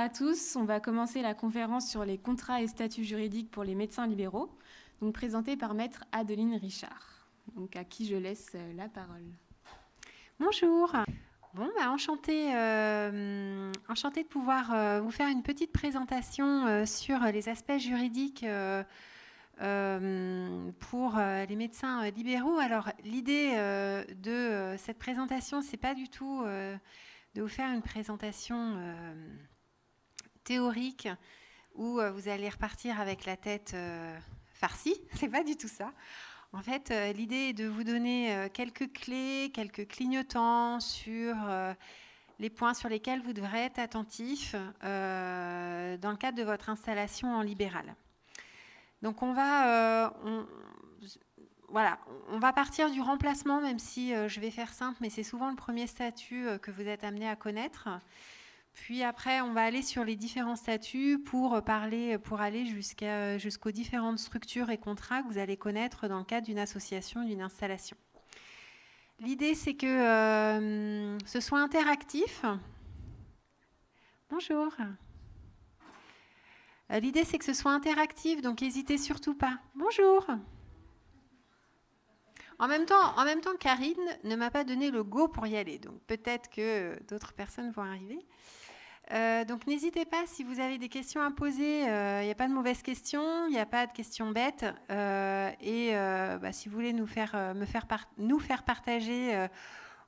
à tous. On va commencer la conférence sur les contrats et statuts juridiques pour les médecins libéraux, donc présentée par Maître Adeline Richard, donc à qui je laisse la parole. Bonjour. Bon, enchantée de pouvoir vous faire une petite présentation sur les aspects juridiques pour les médecins libéraux. Alors, l'idée de cette présentation, c'est pas du tout de vous faire une présentation théorique où vous allez repartir avec la tête farcie. C'est pas du tout ça. En fait, l'idée est de vous donner quelques clés, quelques clignotants sur les points sur lesquels vous devrez être attentif dans le cadre de votre installation en libéral. Donc, on va partir du remplacement, même si je vais faire simple, mais c'est souvent le premier statut que vous êtes amené à connaître. Puis après, on va aller sur les différents statuts pour aller jusqu'aux différentes structures et contrats que vous allez connaître dans le cadre d'une association, d'une installation. L'idée, c'est que ce soit interactif. Bonjour. L'idée, c'est que ce soit interactif, donc n'hésitez surtout pas. Bonjour. En même temps, Karine ne m'a pas donné le go pour y aller, donc peut-être que d'autres personnes vont arriver. Donc n'hésitez pas si vous avez des questions à poser, il n'y a pas de mauvaises questions, il n'y a pas de questions bêtes si vous voulez nous faire partager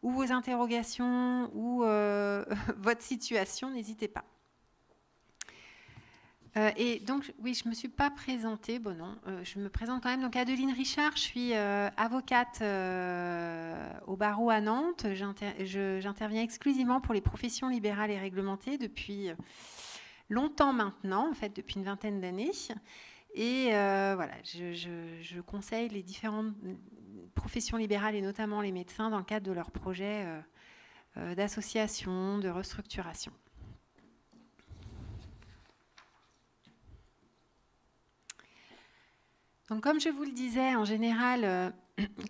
ou vos interrogations ou votre situation, n'hésitez pas. Et donc, oui, je ne me suis pas présentée. Bon, non, je me présente quand même. Donc, Adeline Richard, je suis avocate au barreau à Nantes. J'interviens exclusivement pour les professions libérales et réglementées depuis longtemps maintenant, en fait, depuis une vingtaine d'années. Et je conseille les différentes professions libérales et notamment les médecins dans le cadre de leurs projets d'association, de restructuration. Donc, comme je vous le disais, en général,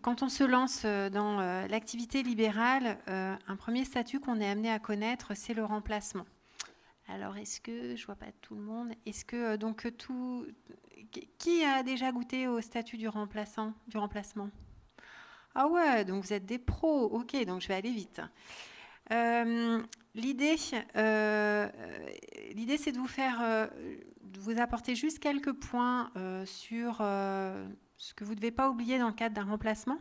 quand on se lance dans l'activité libérale, un premier statut qu'on est amené à connaître, c'est le remplacement. Alors, est-ce que, je vois pas tout le monde, est-ce que, qui a déjà goûté au statut du remplacement? Ah ouais, donc vous êtes des pros, ok, donc je vais aller vite. L'idée, c'est de vous apporter juste quelques points sur ce que vous ne devez pas oublier dans le cadre d'un remplacement,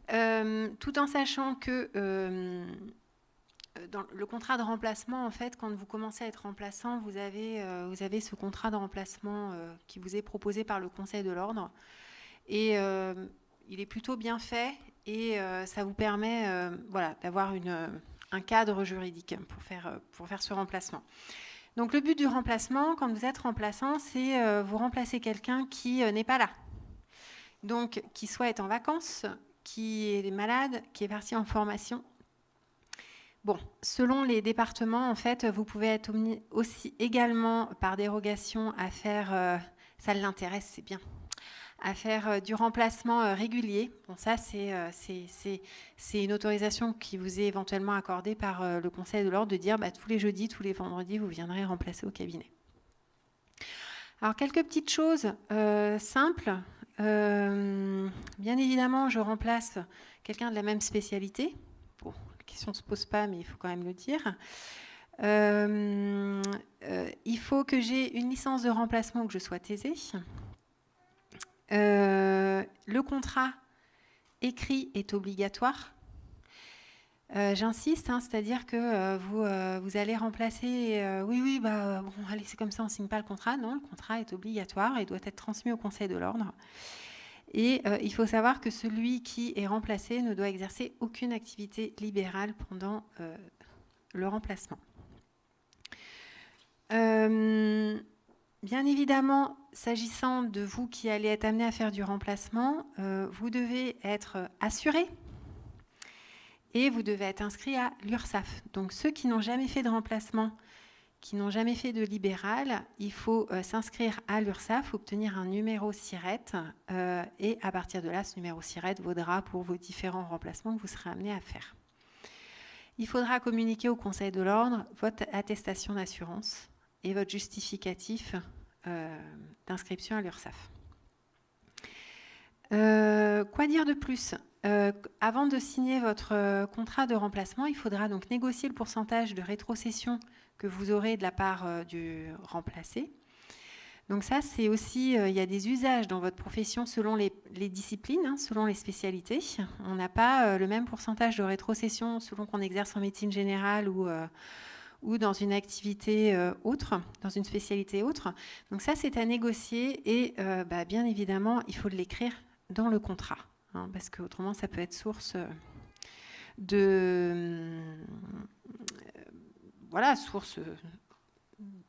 tout en sachant que dans le contrat de remplacement, en fait, quand vous commencez à être remplaçant, vous avez ce contrat de remplacement qui vous est proposé par le Conseil de l'Ordre, et il est plutôt bien fait, et ça vous permet d'avoir un cadre juridique pour faire ce remplacement. Donc le but du remplacement, quand vous êtes remplaçant, c'est vous remplacer quelqu'un qui n'est pas là. Donc qui soit est en vacances, qui est malade, qui est parti en formation. Bon, selon les départements, en fait, vous pouvez être aussi également par dérogation à faire, ça l'intéresse, c'est bien, à faire du remplacement régulier. Bon, ça, c'est une autorisation qui vous est éventuellement accordée par le Conseil de l'Ordre de dire tous les jeudis, tous les vendredis, vous viendrez remplacer au cabinet. Alors, quelques petites choses simples. Bien évidemment, je remplace quelqu'un de la même spécialité. Bon, la question ne se pose pas, mais il faut quand même le dire. Il faut que j'ai une licence de remplacement, que je sois thésée. Le contrat écrit est obligatoire. J'insiste, c'est-à-dire que vous allez remplacer. Allez, c'est comme ça, on ne signe pas le contrat. Non, le contrat est obligatoire et doit être transmis au Conseil de l'Ordre. Et il faut savoir que celui qui est remplacé ne doit exercer aucune activité libérale pendant le remplacement. Bien évidemment, s'agissant de vous qui allez être amené à faire du remplacement, vous devez être assuré et vous devez être inscrit à l'URSSAF. Donc ceux qui n'ont jamais fait de remplacement, qui n'ont jamais fait de libéral, il faut s'inscrire à l'URSSAF, obtenir un numéro SIRET et à partir de là, ce numéro SIRET vaudra pour vos différents remplacements que vous serez amené à faire. il faudra communiquer au Conseil de l'Ordre votre attestation d'assurance et votre justificatif d'inscription à l'URSSAF. Quoi dire de plus ? Avant de signer votre contrat de remplacement, il faudra donc négocier le pourcentage de rétrocession que vous aurez de la part du remplacé. Donc ça, c'est aussi, il y a des usages dans votre profession selon les disciplines, selon les spécialités. On n'a pas le même pourcentage de rétrocession selon qu'on exerce en médecine générale ou dans une activité autre, dans une spécialité autre. Donc ça, c'est à négocier et bien évidemment, il faut l'écrire dans le contrat, parce qu'autrement, ça peut être source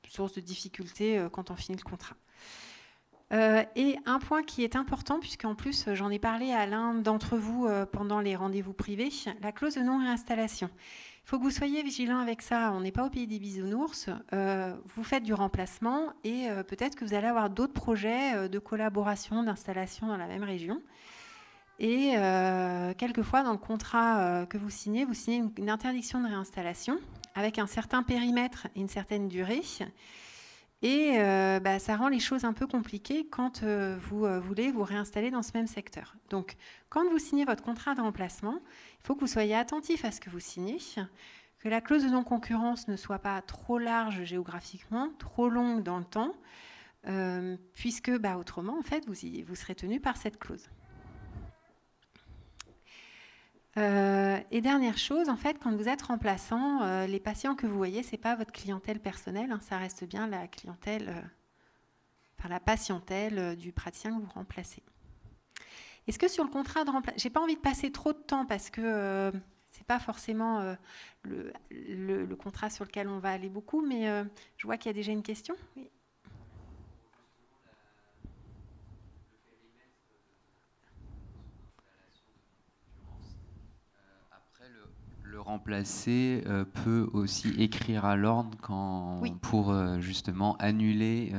source de difficultés quand on finit le contrat. Et un point qui est important, puisqu'en plus j'en ai parlé à l'un d'entre vous pendant les rendez-vous privés, la clause de non-réinstallation. Il faut que vous soyez vigilants avec ça. On n'est pas au pays des bisounours. Vous faites du remplacement et peut-être que vous allez avoir d'autres projets de collaboration, d'installation dans la même région. Et quelquefois, dans le contrat que vous signez une interdiction de réinstallation avec un certain périmètre et une certaine durée. Et ça rend les choses un peu compliquées quand vous voulez vous réinstaller dans ce même secteur. Donc, quand vous signez votre contrat de remplacement, il faut que vous soyez attentif à ce que vous signez, que la clause de non-concurrence ne soit pas trop large géographiquement, trop longue dans le temps, puisque autrement, en fait, vous serez tenu par cette clause. Et dernière chose, en fait, quand vous êtes remplaçant, les patients que vous voyez, c'est pas votre clientèle personnelle, ça reste bien la clientèle, la patientèle du praticien que vous remplacez. Est-ce que sur le contrat de remplacement, j'ai pas envie de passer trop de temps parce que c'est pas forcément le contrat sur lequel on va aller beaucoup, mais je vois qu'il y a déjà une question. Oui. Le remplacé peut aussi écrire à l'ordre pour justement annuler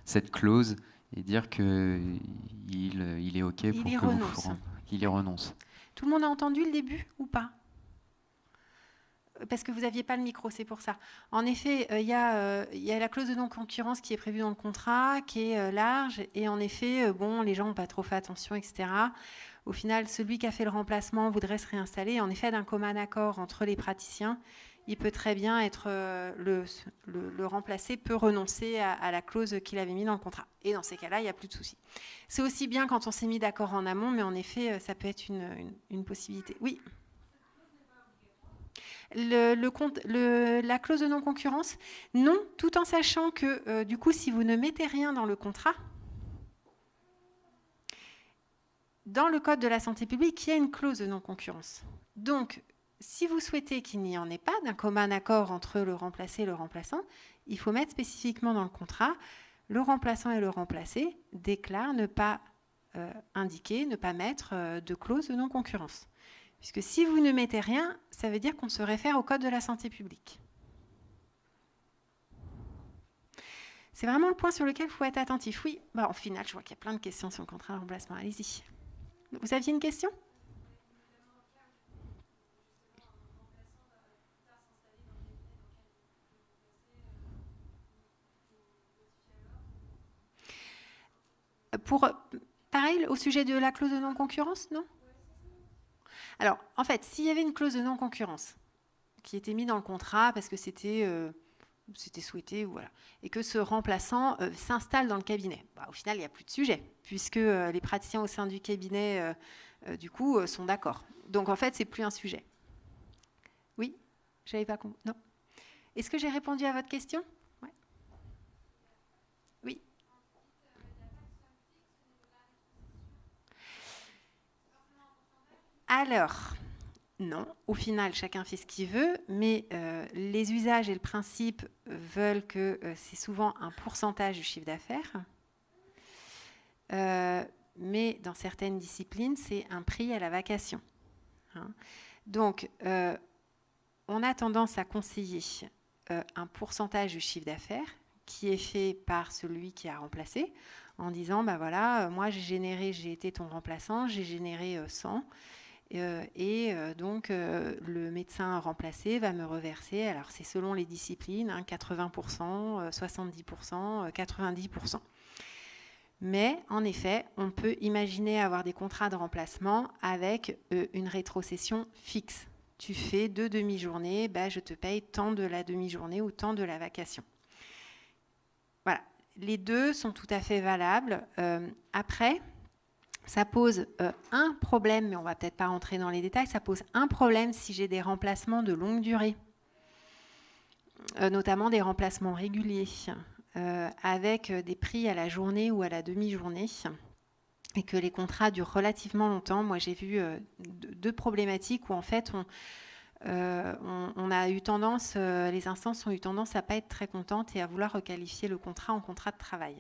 cette clause et dire qu'il est OK pour qu'il y renonce. Tout le monde a entendu le début ou pas ? Parce que vous n'aviez pas le micro, c'est pour ça. En effet, il y a la clause de non-concurrence qui est prévue dans le contrat, qui est large, et en effet, les gens n'ont pas trop fait attention, etc. Au final, celui qui a fait le remplacement voudrait se réinstaller. En effet, d'un commun accord entre les praticiens, il peut très bien être le remplacé peut renoncer à la clause qu'il avait mise dans le contrat. Et dans ces cas-là, il n'y a plus de souci. C'est aussi bien quand on s'est mis d'accord en amont, mais en effet, ça peut être une possibilité. Oui. La clause de non-concurrence, non, tout en sachant que du coup, si vous ne mettez rien dans le contrat, dans le Code de la santé publique, il y a une clause de non-concurrence. Donc, si vous souhaitez qu'il n'y en ait pas d'un commun accord entre le remplacé et le remplaçant, il faut mettre spécifiquement dans le contrat, le remplaçant et le remplacé déclarent ne pas indiquer, ne pas mettre de clause de non-concurrence. Puisque si vous ne mettez rien, ça veut dire qu'on se réfère au Code de la santé publique. C'est vraiment le point sur lequel il faut être attentif. Oui, au final, je vois qu'il y a plein de questions sur le contrat de remplacement. Allez-y. Vous aviez une question ? Pareil, au sujet de la clause de non-concurrence, non ? Alors, en fait, s'il y avait une clause de non-concurrence qui était mise dans le contrat parce que c'était souhaité, voilà, et que ce remplaçant s'installe dans le cabinet, au final, il n'y a plus de sujet, puisque les praticiens au sein du cabinet, du coup, sont d'accord. Donc, en fait, c'est plus un sujet. Oui ? J'avais pas compris. Non. Est-ce que j'ai répondu à votre question ? Ouais. Oui. Alors, non, au final, chacun fait ce qu'il veut, mais les usages et le principe veulent que c'est souvent un pourcentage du chiffre d'affaires. Mais dans certaines disciplines, c'est un prix à la vacation. Donc, on a tendance à conseiller un pourcentage du chiffre d'affaires qui est fait par celui qui a remplacé, en disant, moi j'ai été ton remplaçant, j'ai généré 100, Donc, le médecin remplacé va me reverser, alors c'est selon les disciplines, 80%, 70%, 90%. Mais en effet, on peut imaginer avoir des contrats de remplacement avec une rétrocession fixe. Tu fais 2 demi-journées, je te paye tant de la demi-journée ou tant de la vacation. Voilà, les deux sont tout à fait valables. Après, ça pose un problème, mais on ne va peut-être pas rentrer dans les détails, ça pose un problème si j'ai des remplacements de longue durée, notamment des remplacements réguliers. Avec des prix à la journée ou à la demi-journée et que les contrats durent relativement longtemps. Moi, j'ai vu 2 problématiques où en fait, on a eu tendance, les instances ont eu tendance à ne pas être très contentes et à vouloir requalifier le contrat en contrat de travail.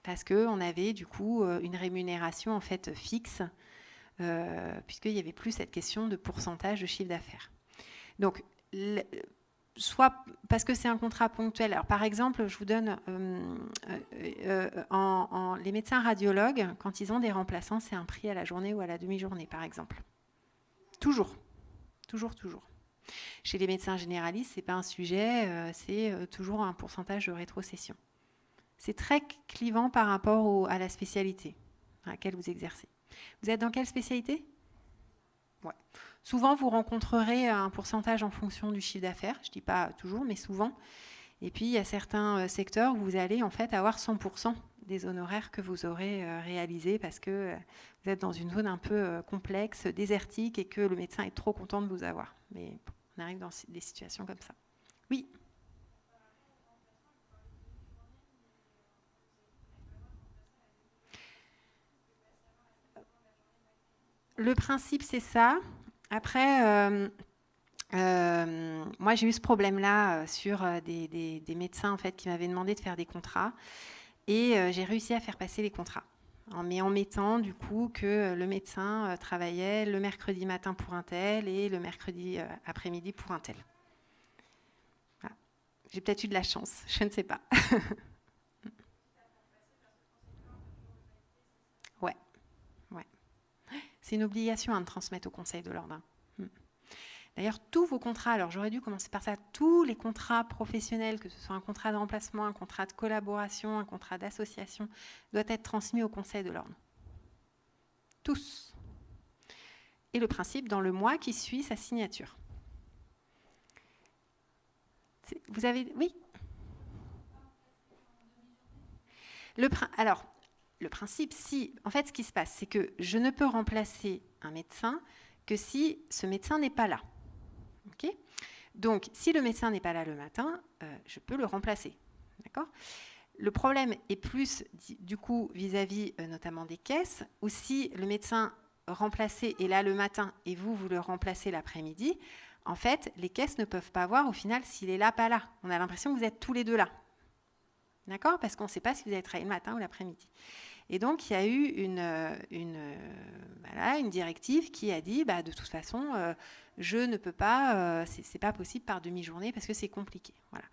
Parce qu'on avait du coup une rémunération en fait fixe, puisqu'il n'y avait plus cette question de pourcentage de chiffre d'affaires. Donc, soit parce que c'est un contrat ponctuel. Alors, par exemple, je vous donne les médecins radiologues, quand ils ont des remplaçants, c'est un prix à la journée ou à la demi-journée, par exemple. Toujours. Chez les médecins généralistes, ce n'est pas un sujet, c'est toujours un pourcentage de rétrocession. C'est très clivant par rapport à la spécialité à laquelle vous exercez. Vous êtes dans quelle spécialité ? Ouais. Souvent, vous rencontrerez un pourcentage en fonction du chiffre d'affaires. Je ne dis pas toujours, mais souvent. Et puis, il y a certains secteurs où vous allez en fait avoir 100% des honoraires que vous aurez réalisés parce que vous êtes dans une zone un peu complexe, désertique, et que le médecin est trop content de vous avoir. Mais on arrive dans des situations comme ça. Oui. Le principe, c'est ça. Après, moi, j'ai eu ce problème-là sur des médecins en fait, qui m'avaient demandé de faire des contrats. Et j'ai réussi à faire passer les contrats. En mettant du coup que le médecin travaillait le mercredi matin pour un tel et le mercredi après-midi pour un tel. Voilà. J'ai peut-être eu de la chance, je ne sais pas. Ouais. C'est une obligation de transmettre au Conseil de l'Ordre. D'ailleurs, tous vos contrats, alors j'aurais dû commencer par ça, tous les contrats professionnels, que ce soit un contrat de remplacement, un contrat de collaboration, un contrat d'association, doivent être transmis au Conseil de l'Ordre. Tous. Et le principe, dans le mois qui suit sa signature. Vous avez... Oui ? Alors, le principe, en fait, ce qui se passe, c'est que je ne peux remplacer un médecin que si ce médecin n'est pas là. Okay ? Donc, si le médecin n'est pas là le matin, je peux le remplacer. D'accord ? Le problème est plus, du coup, vis-à-vis notamment des caisses, où si le médecin remplacé est là le matin et vous le remplacez l'après-midi, en fait, les caisses ne peuvent pas voir au final s'il est là, pas là. On a l'impression que vous êtes tous les deux là. D'accord ? Parce qu'on ne sait pas si vous avez travaillé le matin ou l'après-midi. Et donc, il y a eu une directive qui a dit, de toute façon, je ne peux pas, c'est pas possible par demi-journée parce que c'est compliqué. Voilà.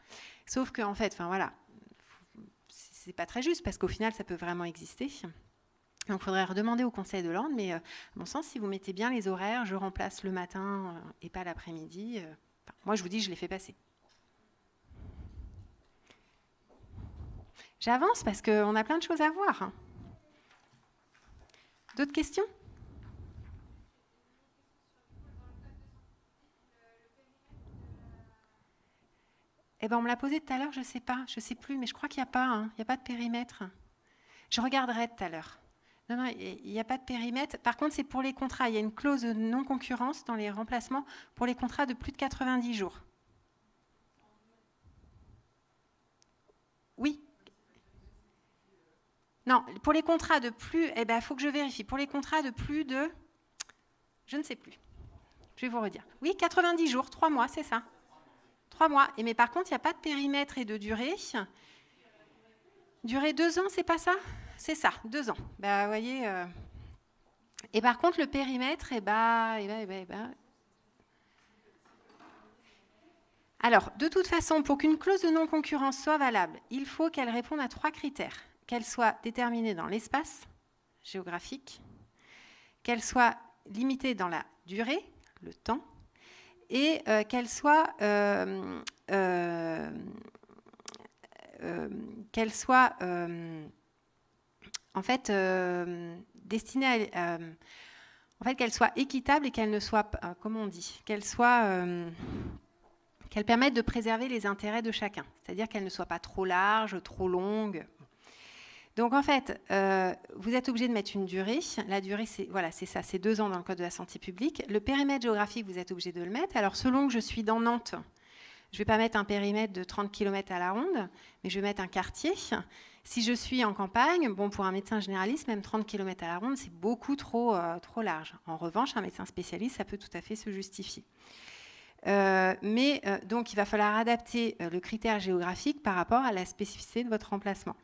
Sauf qu'en fait, c'est pas très juste parce qu'au final, ça peut vraiment exister. Donc, il faudrait redemander au Conseil de l'Ordre, mais à mon sens, si vous mettez bien les horaires, je remplace le matin et pas l'après-midi. Moi, je vous dis, je les fais passer. J'avance parce qu'on a plein de choses à voir. D'autres questions ? On me l'a posé tout à l'heure, je ne sais pas, je ne sais plus, mais je crois qu'il n'y a pas, il n'y a pas de périmètre. Je regarderai tout à l'heure. Non, il n'y a pas de périmètre. Par contre, c'est pour les contrats. Il y a une clause de non-concurrence dans les remplacements pour les contrats de plus de 90 jours. Oui. Non, pour les contrats de plus, il faut que je vérifie. Pour les contrats de plus de, je ne sais plus. Je vais vous redire. Oui, 90 jours, 3 mois, c'est ça. 3 mois. Mais par contre, il n'y a pas de périmètre et de durée. Durée 2 ans, c'est pas ça ? C'est ça, 2 ans. Vous voyez. Et par contre, le périmètre, Alors, de toute façon, pour qu'une clause de non-concurrence soit valable, il faut qu'elle réponde à 3 critères. Qu'elle soit déterminée dans l'espace géographique, qu'elle soit limitée dans la durée, le temps, et qu'elle soit en fait destinée à... en fait, qu'elle soit équitable et qu'elle ne soit pas, comment on dit, qu'elle permette de préserver les intérêts de chacun. C'est-à-dire qu'elle ne soit pas trop large, trop longue. Donc, en fait, vous êtes obligé de mettre une durée. La durée, c'est ça, c'est 2 ans dans le Code de la santé publique. Le périmètre géographique, vous êtes obligé de le mettre. Alors, selon que je suis dans Nantes, je ne vais pas mettre un périmètre de 30 km à la ronde, mais je vais mettre un quartier. Si je suis en campagne, bon, pour un médecin généraliste, même 30 km à la ronde, c'est beaucoup trop large. En revanche, un médecin spécialiste, ça peut tout à fait se justifier. Donc, il va falloir adapter le critère géographique par rapport à la spécificité de votre remplacement.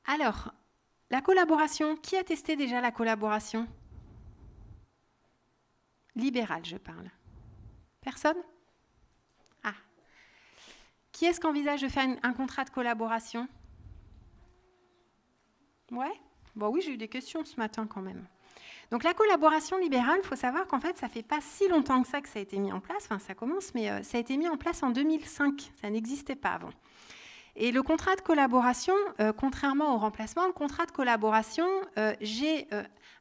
Alors, la collaboration, qui a testé déjà la collaboration ? Libérale, je parle. Personne ? Ah. Qui est-ce qu'envisage de faire un contrat de collaboration ? Ouais ? Bon, oui, j'ai eu des questions ce matin quand même. Donc, la collaboration libérale, il faut savoir qu'en fait, ça ne fait pas si longtemps que ça a été mis en place. Enfin, ça commence, mais ça a été mis en place en 2005. Ça n'existait pas avant. Et le contrat de collaboration, contrairement au remplacement, le contrat de collaboration, j'ai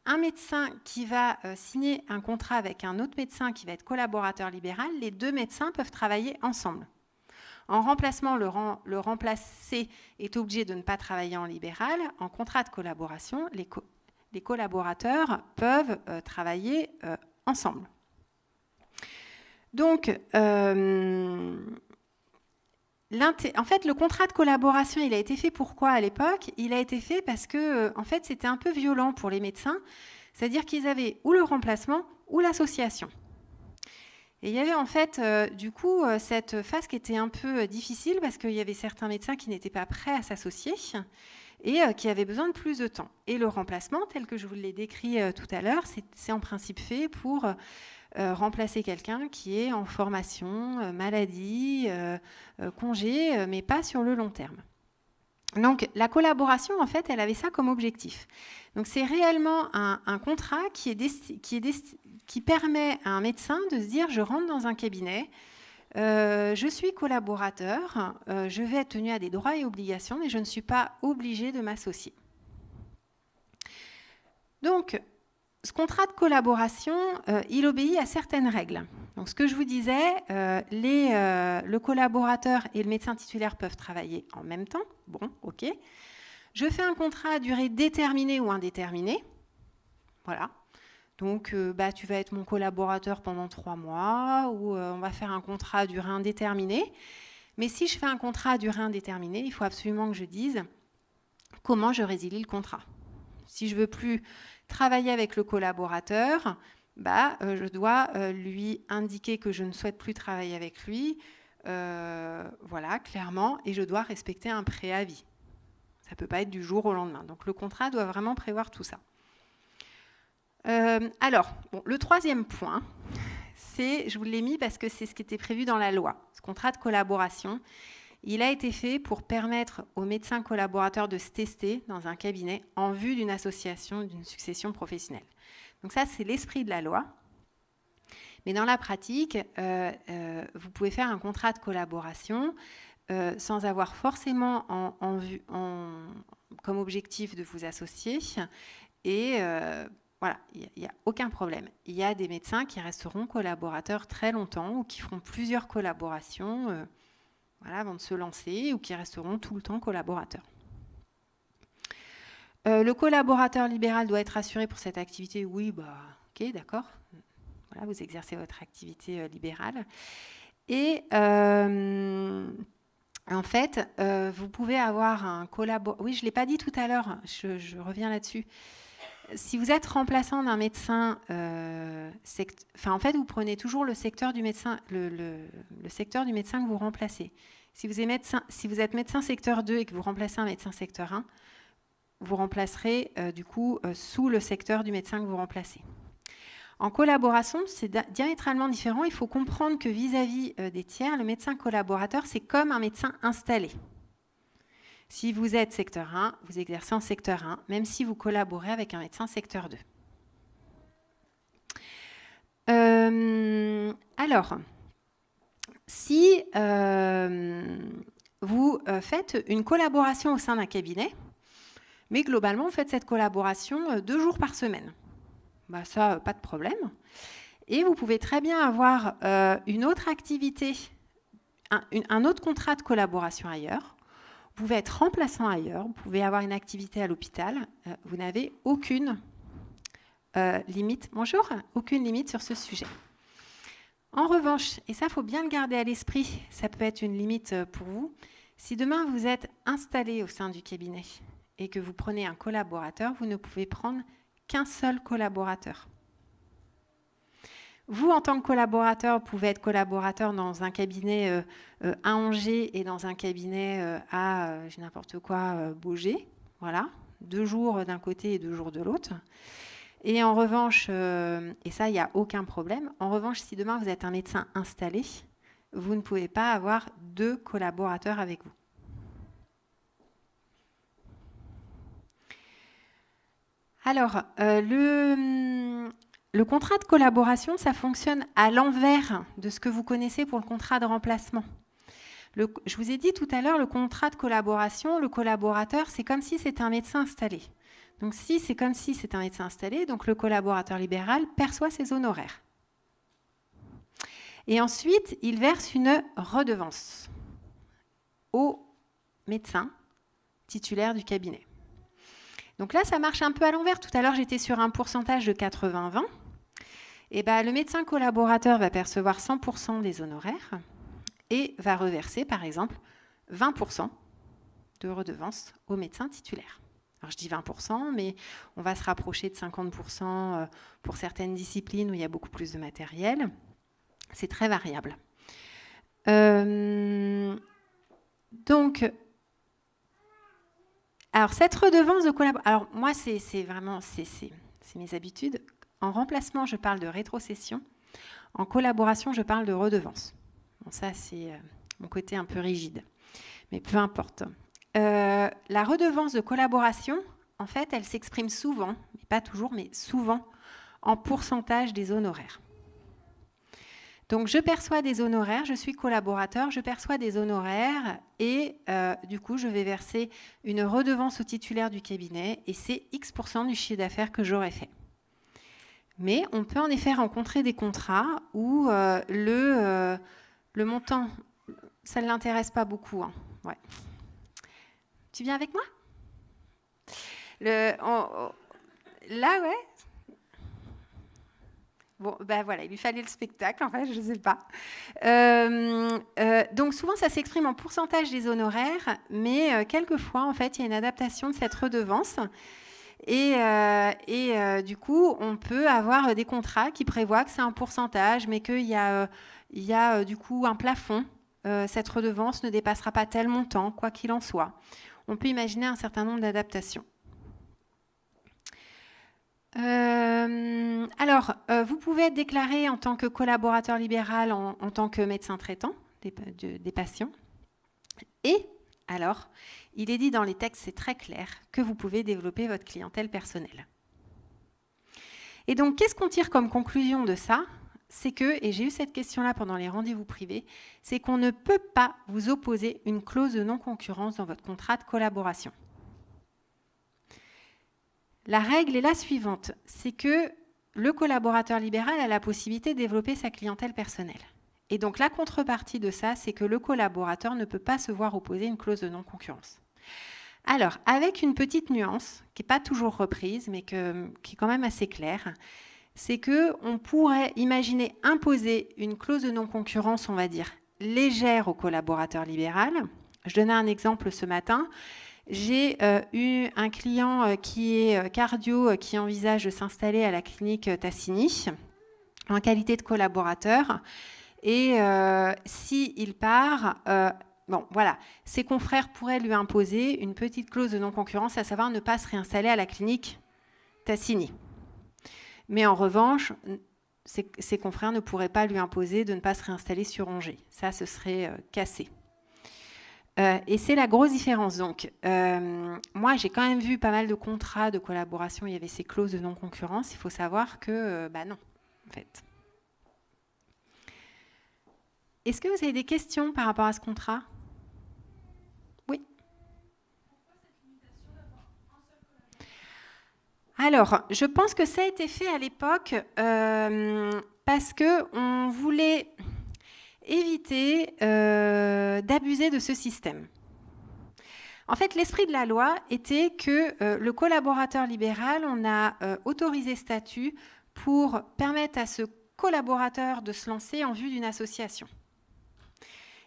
un médecin qui va signer un contrat avec un autre médecin qui va être collaborateur libéral. Les 2 médecins peuvent travailler ensemble. En remplacement, le remplacé est obligé de ne pas travailler en libéral. En contrat de collaboration, les collaborateurs peuvent travailler ensemble. Donc, en fait, le contrat de collaboration, il a été fait pourquoi à l'époque ? Il a été fait parce que, en fait, c'était un peu violent pour les médecins, c'est-à-dire qu'ils avaient ou le remplacement ou l'association. Et il y avait en fait, du coup, cette phase qui était un peu difficile parce qu'il y avait certains médecins qui n'étaient pas prêts à s'associer et qui avaient besoin de plus de temps. Et le remplacement, tel que je vous l'ai décrit tout à l'heure, c'est en principe fait pour remplacer quelqu'un qui est en formation, maladie, congé, mais pas sur le long terme. Donc, la collaboration, en fait, elle avait ça comme objectif. Donc, c'est réellement un contrat qui permet à un médecin de se dire « je rentre dans un cabinet, je suis collaborateur, je vais être tenu à des droits et obligations, mais je ne suis pas obligé de m'associer. » Donc, ce contrat de collaboration, il obéit à certaines règles. Donc, ce que je vous disais, le collaborateur et le médecin titulaire peuvent travailler en même temps. Bon, ok. Je fais un contrat à durée déterminée ou indéterminée. Voilà. Donc, tu vas être mon collaborateur pendant 3 mois ou on va faire un contrat à durée indéterminée. Mais si je fais un contrat à durée indéterminée, il faut absolument que je dise comment je résilie le contrat. Si je ne veux plus travailler avec le collaborateur, je dois lui indiquer que je ne souhaite plus travailler avec lui, voilà, clairement, et je dois respecter un préavis. Ça ne peut pas être du jour au lendemain. Donc, le contrat doit vraiment prévoir tout ça. Alors, le 3e point, je vous l'ai mis parce que c'est ce qui était prévu dans la loi. Ce contrat de collaboration, il a été fait pour permettre aux médecins collaborateurs de se tester dans un cabinet en vue d'une association, d'une succession professionnelle. Donc ça, c'est l'esprit de la loi. Mais dans la pratique, vous pouvez faire un contrat de collaboration sans avoir forcément comme objectif de vous associer. Et voilà, il n'y a aucun problème. Il y a des médecins qui resteront collaborateurs très longtemps ou qui feront plusieurs collaborations avant de se lancer ou qui resteront tout le temps collaborateurs. Le collaborateur libéral doit être assuré pour cette activité. Oui, ok, d'accord. Voilà, vous exercez votre activité libérale. Et en fait, vous pouvez avoir un collaborateur. Oui, je ne l'ai pas dit tout à l'heure, je reviens là-dessus. Si vous êtes remplaçant d'un médecin, en fait, vous prenez toujours le secteur du médecin, le secteur du médecin que vous remplacez. Si vous êtes médecin secteur 2 et que vous remplacez un médecin secteur 1, vous remplacerez du coup sous le secteur du médecin que vous remplacez. En collaboration, c'est diamétralement différent. Il faut comprendre que vis-à-vis des tiers, le médecin collaborateur, c'est comme un médecin installé. Si vous êtes secteur 1, vous exercez en secteur 1, même si vous collaborez avec un médecin secteur 2. Alors, si vous faites une collaboration au sein d'un cabinet, mais globalement, vous faites cette collaboration 2 jours par semaine, bah ça, pas de problème. Et vous pouvez très bien avoir une autre activité, un autre contrat de collaboration ailleurs. Vous pouvez être remplaçant ailleurs, vous pouvez avoir une activité à l'hôpital. Vous n'avez aucune limite. Bonjour, aucune limite sur ce sujet. En revanche, et ça, il faut bien le garder à l'esprit, ça peut être une limite pour vous, si demain vous êtes installé au sein du cabinet et que vous prenez un collaborateur, vous ne pouvez prendre qu'un seul collaborateur. Vous, en tant que collaborateur, vous pouvez être collaborateur dans un cabinet à Angers et dans un cabinet à, n'importe quoi, Beaugé. Voilà, 2 jours d'un côté et 2 jours de l'autre. Et en revanche, et ça, il n'y a aucun problème, en revanche, si demain vous êtes un médecin installé, vous ne pouvez pas avoir 2 collaborateurs avec vous. Alors, le contrat de collaboration, ça fonctionne à l'envers de ce que vous connaissez pour le contrat de remplacement. Je vous ai dit tout à l'heure, le contrat de collaboration, le collaborateur, c'est comme si c'était un médecin installé. Donc, si c'est comme si c'est un médecin installé, donc le collaborateur libéral perçoit ses honoraires. Et ensuite, il verse une redevance au médecin titulaire du cabinet. Donc là, ça marche un peu à l'envers. Tout à l'heure, j'étais sur un pourcentage de 80-20. Et ben, le médecin collaborateur va percevoir 100% des honoraires et va reverser, par exemple, 20% de redevance au médecin titulaire. Alors, je dis 20%, mais on va se rapprocher de 50% pour certaines disciplines où il y a beaucoup plus de matériel. C'est très variable. Donc, alors, cette redevance de collaboration... Alors, moi, c'est vraiment... C'est mes habitudes. En remplacement, je parle de rétrocession. En collaboration, je parle de redevance. Bon, ça, c'est mon côté un peu rigide. Mais peu importe. La redevance de collaboration, en fait, elle s'exprime souvent, mais pas toujours, mais souvent, en pourcentage des honoraires. Donc, je perçois des honoraires, je suis collaborateur, je perçois des honoraires et du coup, je vais verser une redevance au titulaire du cabinet et c'est X% du chiffre d'affaires que j'aurais fait. Mais on peut en effet rencontrer des contrats où le montant, ça ne l'intéresse pas beaucoup. Hein. Ouais. Tu viens avec moi ? Là, ouais. Bon, ben voilà, il lui fallait le spectacle, en fait, je ne sais pas. Donc, souvent, ça s'exprime en pourcentage des honoraires, mais quelquefois, en fait, il y a une adaptation de cette redevance. Et du coup, on peut avoir des contrats qui prévoient que c'est un pourcentage, mais qu'il y a du coup un plafond. Cette redevance ne dépassera pas tel montant, quoi qu'il en soit. On peut imaginer un certain nombre d'adaptations. Alors, vous pouvez être déclaré en tant que collaborateur libéral, en tant que médecin traitant des patients. Et alors, il est dit dans les textes, c'est très clair, que vous pouvez développer votre clientèle personnelle. Et donc, qu'est-ce qu'on tire comme conclusion de ça ? C'est que, et j'ai eu cette question-là pendant les rendez-vous privés, c'est qu'on ne peut pas vous opposer une clause de non-concurrence dans votre contrat de collaboration. La règle est la suivante, c'est que le collaborateur libéral a la possibilité de développer sa clientèle personnelle. Et donc la contrepartie de ça, c'est que le collaborateur ne peut pas se voir opposer une clause de non-concurrence. Alors, avec une petite nuance, qui n'est pas toujours reprise, mais qui est quand même assez claire, c'est qu'on pourrait imaginer imposer une clause de non-concurrence, on va dire, légère au collaborateur libéral. Je donnais un exemple ce matin. J'ai eu un client qui est cardio, qui envisage de s'installer à la clinique Tassini en qualité de collaborateur. Et s'il part, bon, voilà, ses confrères pourraient lui imposer une petite clause de non-concurrence, à savoir ne pas se réinstaller à la clinique Tassini. Mais en revanche, ses confrères ne pourraient pas lui imposer de ne pas se réinstaller sur Angers. Ça, ce serait cassé. Et c'est la grosse différence. Donc, moi, j'ai quand même vu pas mal de contrats de collaboration. Il y avait ces clauses de non-concurrence. Il faut savoir que, non, en fait. Est-ce que vous avez des questions par rapport à ce contrat ? Oui. Alors, je pense que ça a été fait à l'époque parce qu'on voulait éviter d'abuser de ce système. En fait, l'esprit de la loi était que le collaborateur libéral, on a autorisé statut pour permettre à ce collaborateur de se lancer en vue d'une association.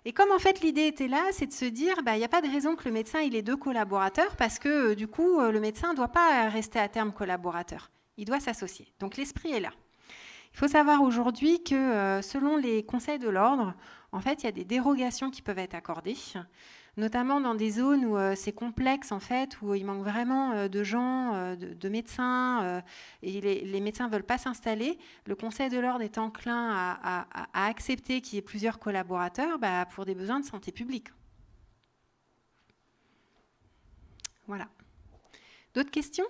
Et comme en fait l'idée était là, c'est de se dire, il n'y a pas de raison que le médecin il ait 2 collaborateurs parce que du coup, le médecin ne doit pas rester à terme collaborateur. Il doit s'associer. Donc l'esprit est là. Il faut savoir aujourd'hui que selon les conseils de l'ordre, en fait, il y a des dérogations qui peuvent être accordées, notamment dans des zones où c'est complexe, en fait, où il manque vraiment de gens, de médecins, et les médecins ne veulent pas s'installer. Le Conseil de l'ordre est enclin à accepter qu'il y ait plusieurs collaborateurs pour des besoins de santé publique. Voilà. D'autres questions ?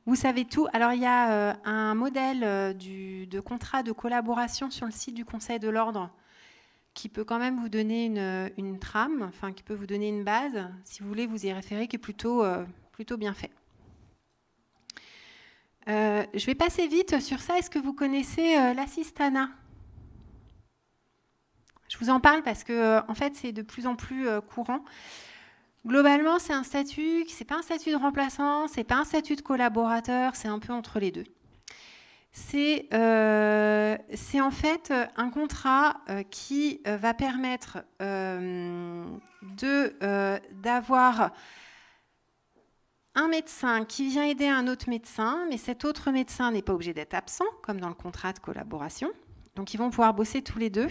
Vous savez tout. Alors, il y a un modèle de contrat de collaboration sur le site du Conseil de l'Ordre qui peut quand même vous donner une trame, enfin, qui peut vous donner une base, si vous voulez vous y référer, qui est plutôt bien fait. Je vais passer vite sur ça. Est-ce que vous connaissez l'assistanat ? Je vous en parle parce que, en fait, c'est de plus en plus courant. Globalement, c'est un statut, c'est pas un statut de remplaçant, c'est pas un statut de collaborateur, c'est un peu entre les deux. C'est en fait un contrat qui va permettre d'avoir un médecin qui vient aider un autre médecin, mais cet autre médecin n'est pas obligé d'être absent, comme dans le contrat de collaboration. Donc, ils vont pouvoir bosser tous les deux.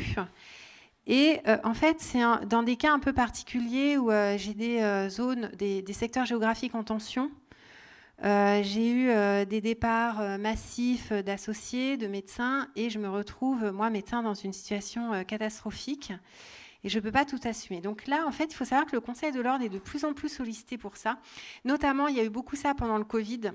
Et en fait, c'est dans des cas un peu particuliers où j'ai des zones, des secteurs géographiques en tension. J'ai eu des départs massifs d'associés, de médecins, et je me retrouve, moi, médecin, dans une situation catastrophique. Et je ne peux pas tout assumer. Donc là, en fait, il faut savoir que le Conseil de l'Ordre est de plus en plus sollicité pour ça. Notamment, il y a eu beaucoup ça pendant le Covid.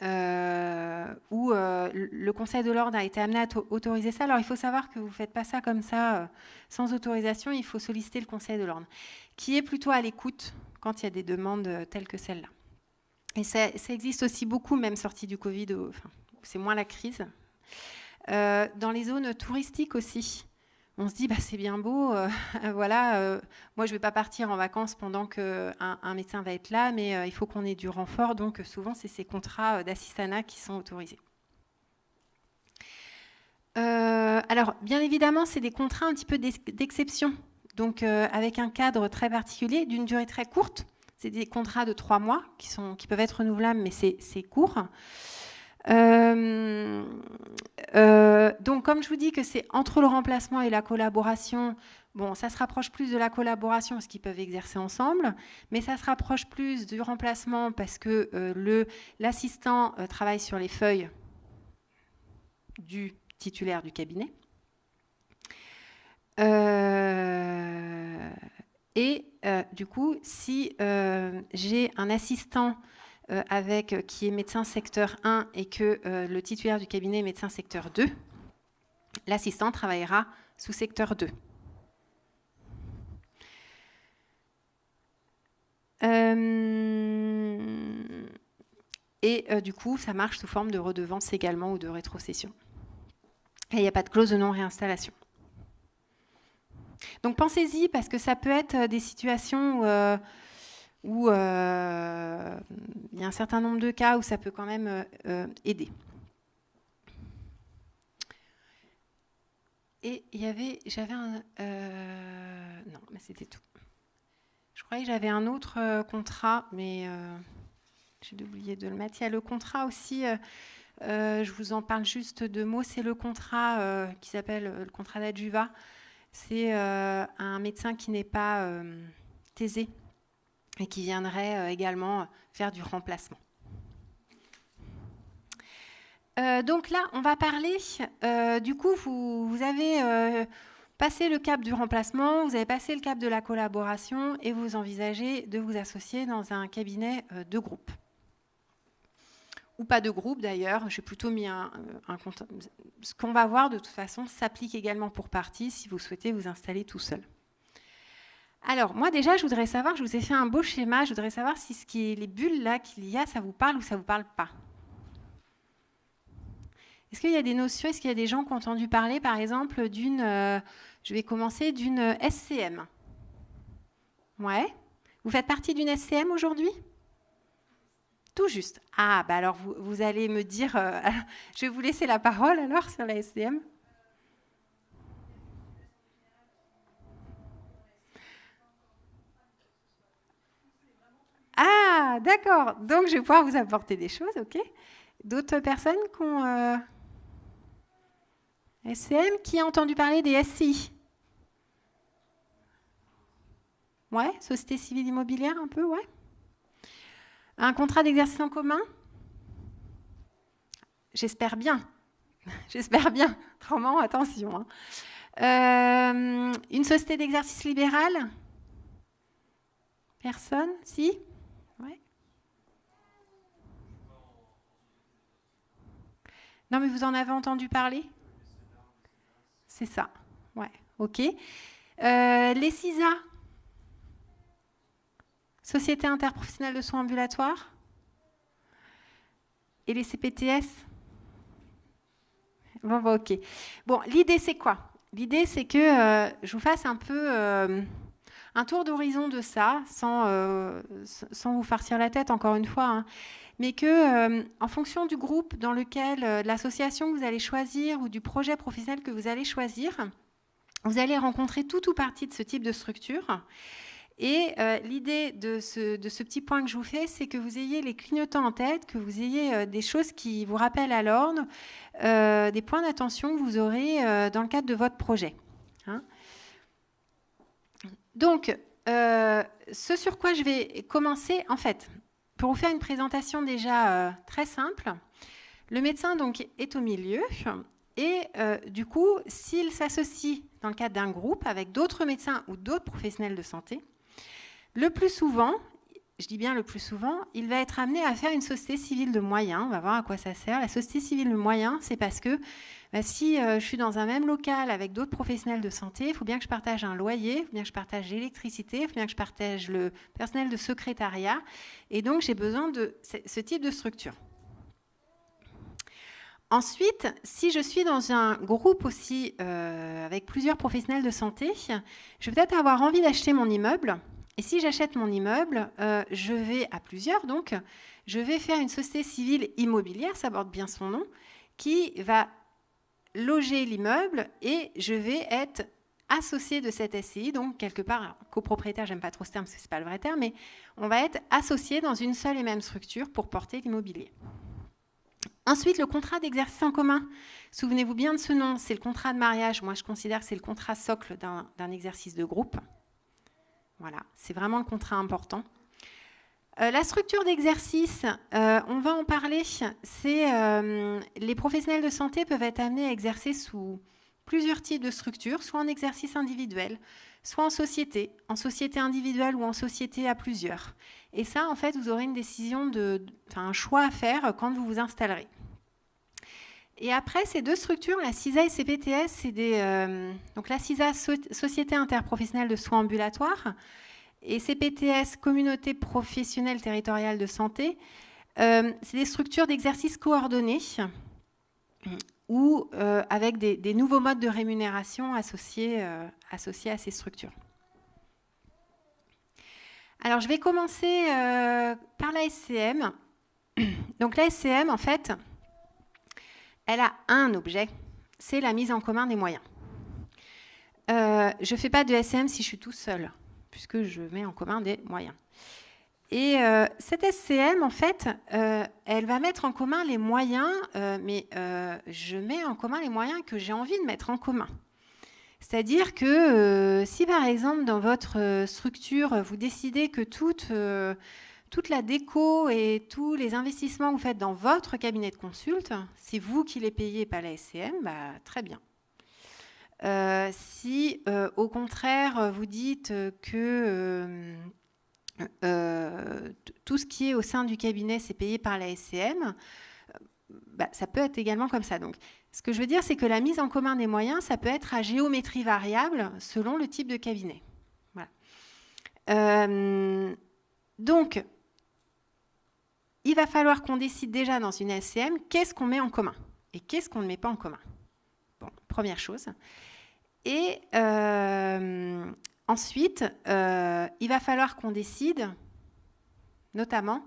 Où le Conseil de l'Ordre a été amené à autoriser ça. Alors, il faut savoir que vous ne faites pas ça comme ça, sans autorisation. Il faut solliciter le Conseil de l'Ordre, qui est plutôt à l'écoute quand il y a des demandes telles que celle-là. Et ça existe aussi beaucoup, même sorti du Covid, c'est moins la crise. Dans les zones touristiques aussi, on se dit, c'est bien beau, voilà, moi je ne vais pas partir en vacances pendant qu'un médecin va être là, mais il faut qu'on ait du renfort, donc souvent c'est ces contrats d'assistanat qui sont autorisés. Alors, bien évidemment, c'est des contrats un petit peu d'exception, donc avec un cadre très particulier, d'une durée très courte. C'est des contrats de 3 mois qui peuvent être renouvelables, mais c'est court. Donc, comme je vous dis que c'est entre le remplacement et la collaboration, bon, ça se rapproche plus de la collaboration parce qu'ils peuvent exercer ensemble, mais ça se rapproche plus du remplacement parce que l'assistant travaille sur les feuilles du titulaire du cabinet. Du coup, si j'ai un assistant qui est médecin secteur 1 et que le titulaire du cabinet est médecin secteur 2, l'assistant travaillera sous secteur 2. Du coup, ça marche sous forme de redevance également ou de rétrocession. Et il n'y a pas de clause de non-réinstallation. Donc pensez-y, parce que ça peut être des situations où il y a un certain nombre de cas où ça peut quand même aider. Et j'avais un... non, mais c'était tout. Je croyais que j'avais un autre contrat, mais j'ai oublié de le mettre. Il y a le contrat aussi, je vous en parle juste 2 mots, c'est le contrat qui s'appelle le contrat d'adjuvat. C'est un médecin qui n'est pas thésé et qui viendrait également faire du remplacement. Donc là, on va parler, du coup, vous avez passé le cap du remplacement, vous avez passé le cap de la collaboration et vous envisagez de vous associer dans un cabinet de groupe. Ou pas de groupe d'ailleurs, j'ai plutôt mis un compte. Ce qu'on va voir de toute façon s'applique également pour partie si vous souhaitez vous installer tout seul. Alors moi déjà je voudrais savoir, je vous ai fait un beau schéma, je voudrais savoir si les bulles là qu'il y a, ça vous parle ou ça ne vous parle pas. Est-ce qu'il y a des notions, est-ce qu'il y a des gens qui ont entendu parler par exemple d'une, je vais commencer, d'une SCM? Ouais. Vous faites partie d'une SCM aujourd'hui? Tout juste. Ah, bah alors vous allez me dire, je vais vous laisser la parole alors sur la SCM. Ah, d'accord. Donc je vais pouvoir vous apporter des choses, ok. D'autres personnes qui ont SCM, qui a entendu parler des SCI? Ouais, Société civile immobilière un peu, ouais. Un contrat d'exercice en commun? J'espère bien. J'espère bien. Autrement, attention. Hein. Une société d'exercice libéral? Personne? Si? Ouais. Non, mais vous en avez entendu parler? C'est ça. Ouais, ok. Les CISA? Société interprofessionnelle de soins ambulatoires? Et les CPTS? Bon, ok. Bon, l'idée, c'est quoi? L'idée, c'est que je vous fasse un peu un tour d'horizon de ça, sans vous farcir la tête, encore une fois, hein, mais que, en fonction du groupe dans lequel, de l'association que vous allez choisir ou du projet professionnel que vous allez choisir, vous allez rencontrer tout ou partie de ce type de structure. Et l'idée de ce petit point que je vous fais, c'est que vous ayez les clignotants en tête, que vous ayez des choses qui vous rappellent à l'ordre, des points d'attention que vous aurez dans le cadre de votre projet. Hein. Donc, ce sur quoi je vais commencer, en fait, pour vous faire une présentation déjà très simple, le médecin donc, est au milieu et du coup, s'il s'associe dans le cadre d'un groupe avec d'autres médecins ou d'autres professionnels de santé, le plus souvent, je dis bien le plus souvent, il va être amené à faire une société civile de moyens. On va voir à quoi ça sert. La société civile de moyens, c'est parce que si je suis dans un même local avec d'autres professionnels de santé, il faut bien que je partage un loyer, il faut bien que je partage l'électricité, il faut bien que je partage le personnel de secrétariat. Et donc, j'ai besoin de ce type de structure. Ensuite, si je suis dans un groupe aussi avec plusieurs professionnels de santé, je vais peut-être avoir envie d'acheter mon immeuble. Et si j'achète mon immeuble, je vais à plusieurs, donc je vais faire une société civile immobilière, ça porte bien son nom, qui va loger l'immeuble et je vais être associé de cette SCI, donc quelque part, copropriétaire, j'aime pas trop ce terme parce que c'est pas le vrai terme, mais on va être associé dans une seule et même structure pour porter l'immobilier. Ensuite, le contrat d'exercice en commun. Souvenez-vous bien de ce nom, c'est le contrat de mariage. Moi, je considère que c'est le contrat socle d'un exercice de groupe. Voilà, c'est vraiment le contrat important. La structure d'exercice, on va en parler. Les professionnels de santé peuvent être amenés à exercer sous plusieurs types de structures, soit en exercice individuel, soit en société individuelle ou en société à plusieurs. Et ça, en fait, vous aurez une décision, un choix à faire quand vous vous installerez. Et après, ces deux structures, la CISA et CPTS, c'est donc la CISA, Société interprofessionnelle de soins ambulatoires, et CPTS, Communauté professionnelle territoriale de santé, c'est des structures d'exercice coordonnées ou avec des nouveaux modes de rémunération associés à ces structures. Alors, je vais commencer par la SCM. Donc, la SCM, en fait, elle a un objet, c'est la mise en commun des moyens. Je ne fais pas de SCM si je suis tout seul, puisque je mets en commun des moyens. Et cette SCM, en fait, elle va mettre en commun les moyens, mais je mets en commun les moyens que j'ai envie de mettre en commun. C'est-à-dire que si, par exemple, dans votre structure, vous décidez que toute la déco et tous les investissements que vous faites dans votre cabinet de consulte, c'est vous qui les payez, pas la SCM, bah, très bien. Si, au contraire, vous dites que tout ce qui est au sein du cabinet, c'est payé par la SCM, bah, ça peut être également comme ça. Donc, ce que je veux dire, c'est que la mise en commun des moyens, ça peut être à géométrie variable selon le type de cabinet. Voilà. Donc, il va falloir qu'on décide déjà dans une SCM qu'est-ce qu'on met en commun et qu'est-ce qu'on ne met pas en commun. Bon, première chose. Et ensuite, il va falloir qu'on décide, notamment,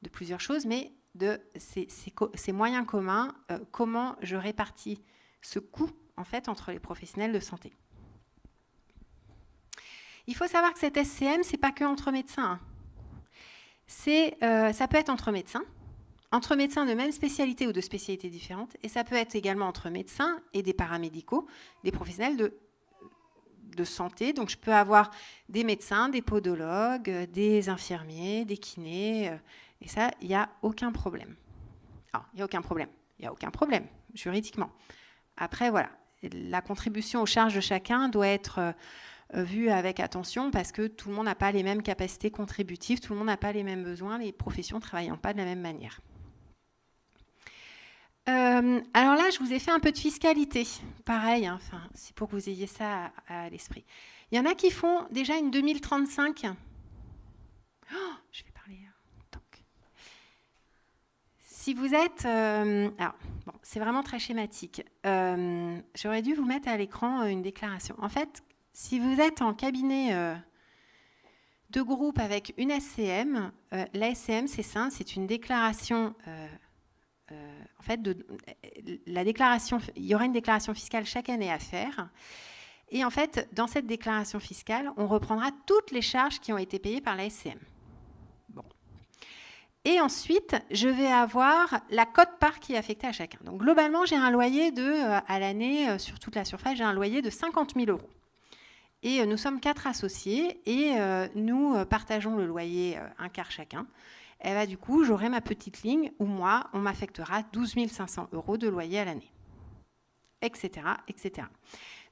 de plusieurs choses, mais de ces moyens communs, comment je répartis ce coût, en fait, entre les professionnels de santé. Il faut savoir que cette SCM, ce n'est pas que entre médecins. Ça peut être entre médecins de même spécialité ou de spécialités différentes, et ça peut être également entre médecins et des paramédicaux, des professionnels de santé. Donc, je peux avoir des médecins, des podologues, des infirmiers, des kinés, et ça, il n'y a aucun problème. Alors, il n'y a aucun problème. Il n'y a aucun problème, juridiquement. Après, voilà, la contribution aux charges de chacun doit être vue avec attention parce que tout le monde n'a pas les mêmes capacités contributives, tout le monde n'a pas les mêmes besoins, les professions ne travaillant pas de la même manière. Alors là, je vous ai fait un peu de fiscalité. Pareil, hein, c'est pour que vous ayez ça à l'esprit. Il y en a qui font déjà une 2035. Oh, je vais parler. Donc. Si vous êtes... alors, bon, c'est vraiment très schématique. J'aurais dû vous mettre à l'écran une déclaration. En fait, si vous êtes en cabinet de groupe avec une SCM, la SCM, c'est simple, c'est une déclaration... en fait, la déclaration, il y aura une déclaration fiscale chaque année à faire. Et en fait, dans cette déclaration fiscale, on reprendra toutes les charges qui ont été payées par la SCM. Bon. Et ensuite, je vais avoir la quote-part qui est affectée à chacun. Donc, globalement, j'ai un loyer à l'année, sur toute la surface, j'ai un loyer de 50 000 €. Et nous sommes 4 associés et nous partageons le loyer un quart chacun. Et bah, du coup, j'aurai ma petite ligne où moi, on m'affectera 12 500 € de loyer à l'année, etc., etc.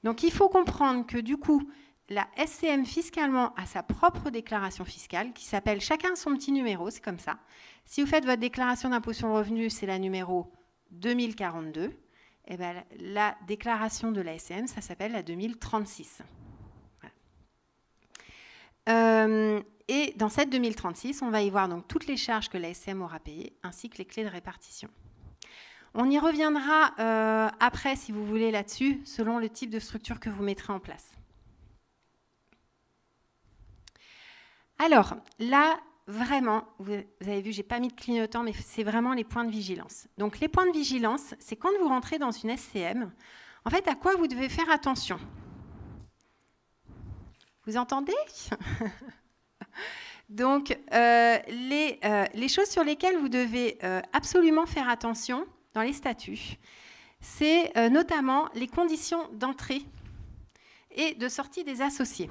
Donc, il faut comprendre que du coup, la SCM fiscalement a sa propre déclaration fiscale qui s'appelle chacun son petit numéro, c'est comme ça. Si vous faites votre déclaration d'impôt sur le revenu, c'est la numéro 2042. Et ben, la déclaration de la SCM, ça s'appelle la 2036. Et dans cette 2036, on va y voir donc toutes les charges que la SCM aura payées, ainsi que les clés de répartition. On y reviendra après, si vous voulez, là-dessus, selon le type de structure que vous mettrez en place. Alors, là, vraiment, vous avez vu, je n'ai pas mis de clignotant, mais c'est vraiment les points de vigilance. Donc, les points de vigilance, c'est quand vous rentrez dans une SCM, en fait, à quoi vous devez faire attention ? Vous entendez ? Donc, les choses sur lesquelles vous devez absolument faire attention dans les statuts, c'est notamment les conditions d'entrée et de sortie des associés.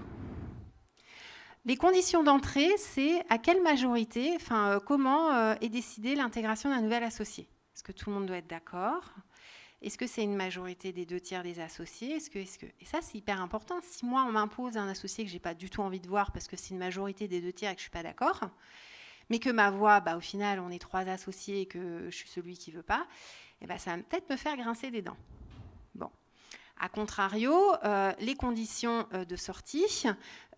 Les conditions d'entrée, c'est à quelle majorité, comment est décidée l'intégration d'un nouvel associé. Est-ce que tout le monde doit être d'accord ? Est-ce que c'est une majorité des 2/3 des associés ? Et ça, c'est hyper important. Si moi, on m'impose un associé que je n'ai pas du tout envie de voir parce que c'est une majorité des 2/3 et que je ne suis pas d'accord, mais que ma voix, au final, on est 3 associés et que je suis celui qui ne veut pas, ça va peut-être me faire grincer des dents. Bon. A contrario, les conditions de sortie,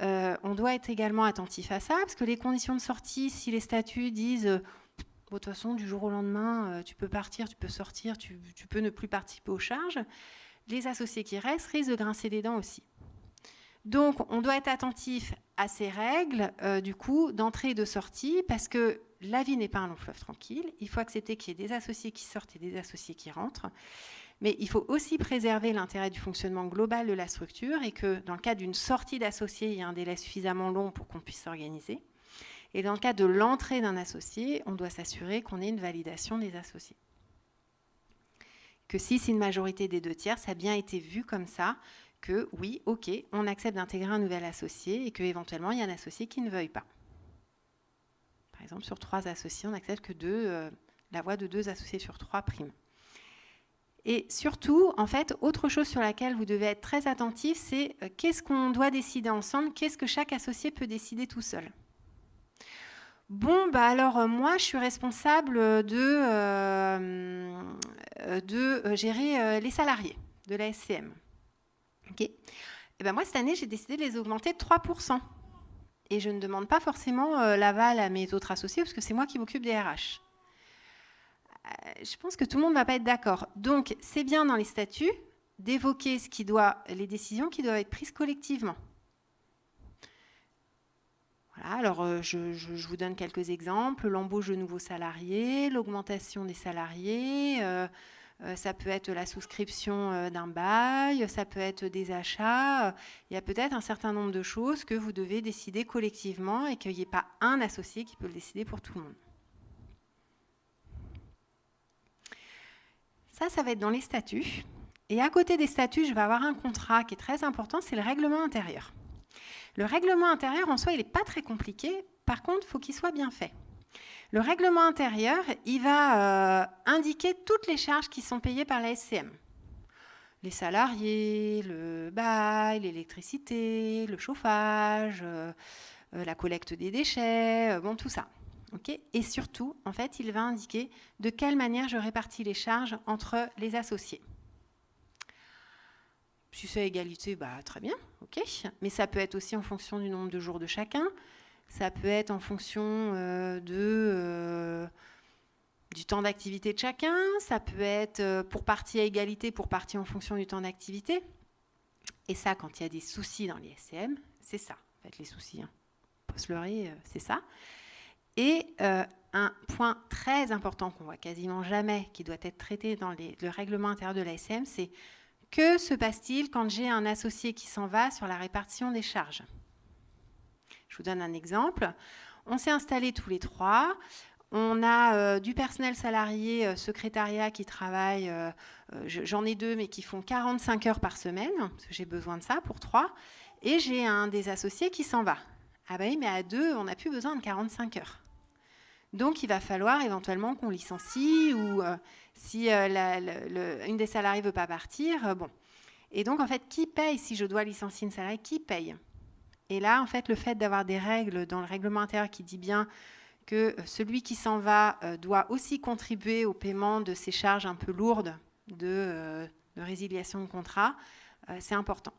on doit être également attentif à ça, parce que les conditions de sortie, si les statuts disent... de toute façon, du jour au lendemain, tu peux partir, tu peux sortir, tu peux ne plus participer aux charges. Les associés qui restent risquent de grincer des dents aussi. Donc, on doit être attentif à ces règles, du coup, d'entrée et de sortie, parce que la vie n'est pas un long fleuve tranquille. Il faut accepter qu'il y ait des associés qui sortent et des associés qui rentrent. Mais il faut aussi préserver l'intérêt du fonctionnement global de la structure et que, dans le cas d'une sortie d'associés, il y a un délai suffisamment long pour qu'on puisse s'organiser. Et dans le cas de l'entrée d'un associé, on doit s'assurer qu'on ait une validation des associés. Que si c'est une majorité des 2/3, ça a bien été vu comme ça, que oui, ok, on accepte d'intégrer un nouvel associé et qu'éventuellement, il y a un associé qui ne veuille pas. exemple, sur 3 associés, on n'accepte que la voix de 2 associés sur 3 prime. Et surtout, en fait, autre chose sur laquelle vous devez être très attentif, c'est qu'est-ce qu'on doit décider ensemble, qu'est-ce que chaque associé peut décider tout seul. Bon, bah alors moi, je suis responsable de gérer les salariés de la SCM. Okay. Et ben moi, cette année, j'ai décidé de les augmenter de 3%. Et je ne demande pas forcément l'aval à mes autres associés, parce que c'est moi qui m'occupe des RH. Je pense que tout le monde ne va pas être d'accord. Donc, c'est bien dans les statuts d'évoquer les décisions qui doivent être prises collectivement. Voilà, alors je vous donne quelques exemples. L'embauche de nouveaux salariés, l'augmentation des salariés, ça peut être la souscription d'un bail, ça peut être des achats. Il y a peut-être un certain nombre de choses que vous devez décider collectivement et qu'il n'y ait pas un associé qui peut le décider pour tout le monde. Ça va être dans les statuts. Et à côté des statuts, je vais avoir un contrat qui est très important, c'est le règlement intérieur. Le règlement intérieur, en soi, il n'est pas très compliqué. Par contre, il faut qu'il soit bien fait. Le règlement intérieur, il va indiquer toutes les charges qui sont payées par la SCM. Les salariés, le bail, l'électricité, le chauffage, la collecte des déchets, bon, tout ça. Okay. Et surtout, en fait, il va indiquer de quelle manière je répartis les charges entre les associés. Si c'est à égalité, bah, très bien, ok. Mais ça peut être aussi en fonction du nombre de jours de chacun. Ça peut être en fonction du temps d'activité de chacun. Ça peut être pour partie à égalité, pour partie en fonction du temps d'activité. Et ça, quand il y a des soucis dans les SCM, c'est ça. En fait, les soucis, hein. Faut se leurrer, c'est ça. Et un point très important qu'on voit quasiment jamais, qui doit être traité dans le règlement intérieur de la SCM, c'est que se passe-t-il quand j'ai un associé qui s'en va sur la répartition des charges? Je vous donne un exemple. On s'est installés tous les 3. On a du personnel salarié, secrétariat qui travaille, j'en ai 2, mais qui font 45 heures par semaine, parce que j'ai besoin de ça pour 3. Et j'ai un des associés qui s'en va. Ah ben oui, mais à 2, on n'a plus besoin de 45 heures. Donc, il va falloir éventuellement qu'on licencie ou si une des salariés ne veut pas partir. Bon. Et donc, en fait, qui paye si je dois licencier une salariée? Qui paye? Et là, en fait, le fait d'avoir des règles dans le règlement intérieur qui dit bien que celui qui s'en va doit aussi contribuer au paiement de ces charges un peu lourdes de résiliation de contrat, c'est important.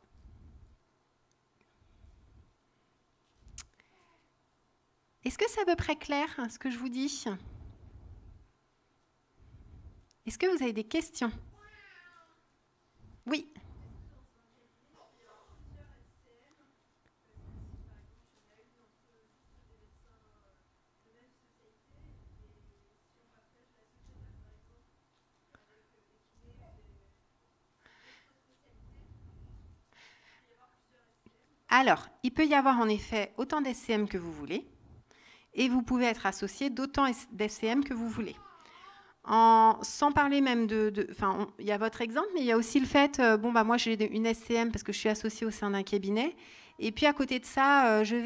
Est-ce que c'est à peu près clair, ce que je vous dis? Est-ce que vous avez des questions? Oui. Alors, il peut y avoir en effet autant d'SCM que vous voulez. Et vous pouvez être associé d'autant d'SCM que vous voulez. Sans parler même il y a votre exemple, mais il y a aussi le fait, moi j'ai une SCM parce que je suis associée au sein d'un cabinet, et puis à côté de ça, je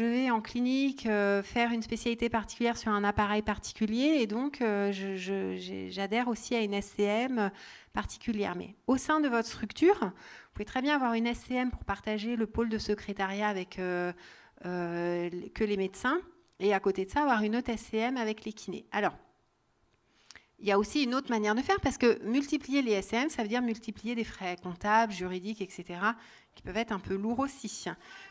vais en clinique faire une spécialité particulière sur un appareil particulier, et donc j'adhère aussi à une SCM particulière. Mais au sein de votre structure, vous pouvez très bien avoir une SCM pour partager le pôle de secrétariat avec que les médecins, et à côté de ça, avoir une autre SCM avec les kinés. Alors, il y a aussi une autre manière de faire, parce que multiplier les SCM, ça veut dire multiplier des frais comptables, juridiques, etc., qui peuvent être un peu lourds aussi.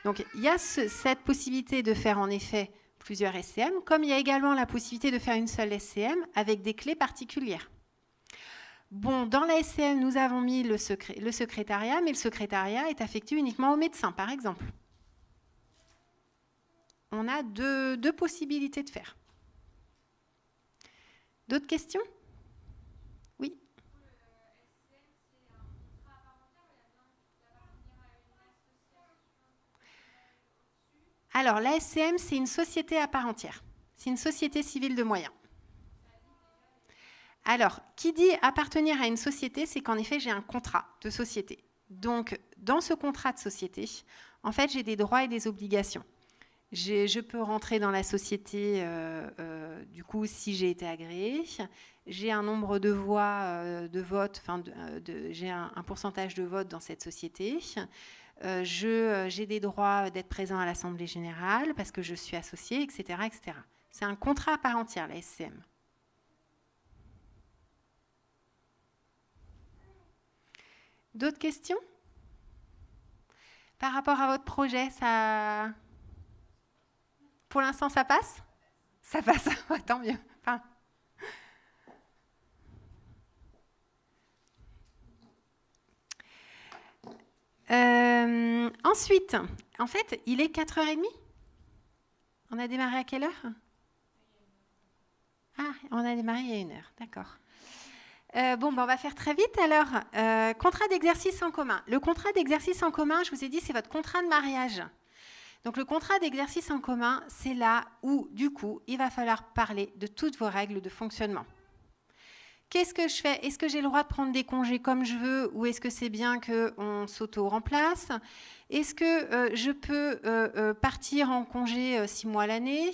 Donc, il y a cette possibilité de faire en effet plusieurs SCM, comme il y a également la possibilité de faire une seule SCM avec des clés particulières. Bon, dans la SCM, nous avons mis le secrétariat, mais le secrétariat est affecté uniquement aux médecins, par exemple. On a deux possibilités de faire. D'autres questions? Oui. Alors, la SCM, c'est une société à part entière. C'est une société civile de moyens. Alors, qui dit appartenir à une société, c'est qu'en effet, j'ai un contrat de société. Donc, dans ce contrat de société, en fait, j'ai des droits et des obligations. Je peux rentrer dans la société, du coup, si j'ai été agréée. J'ai un nombre de voix de vote, j'ai un pourcentage de vote dans cette société. J'ai des droits d'être présent à l'Assemblée générale parce que je suis associée, etc., etc. C'est un contrat à part entière, la SCM. D'autres questions? Par rapport à votre projet, ça... Pour l'instant, ça passe? Ça passe, tant mieux. Enfin... Ensuite, en fait, il est 4h30. On a démarré à quelle heure? Ah, on a démarré il y a 1 heure, d'accord. On va faire très vite alors. Contrat d'exercice en commun. Le contrat d'exercice en commun, je vous ai dit, c'est votre contrat de mariage. Donc le contrat d'exercice en commun, c'est là où, du coup, il va falloir parler de toutes vos règles de fonctionnement. Qu'est-ce que je fais? Est-ce que j'ai le droit de prendre des congés comme je veux ou est-ce que c'est bien qu'on s'auto-remplace? Est-ce que je peux partir en congé 6 mois l'année?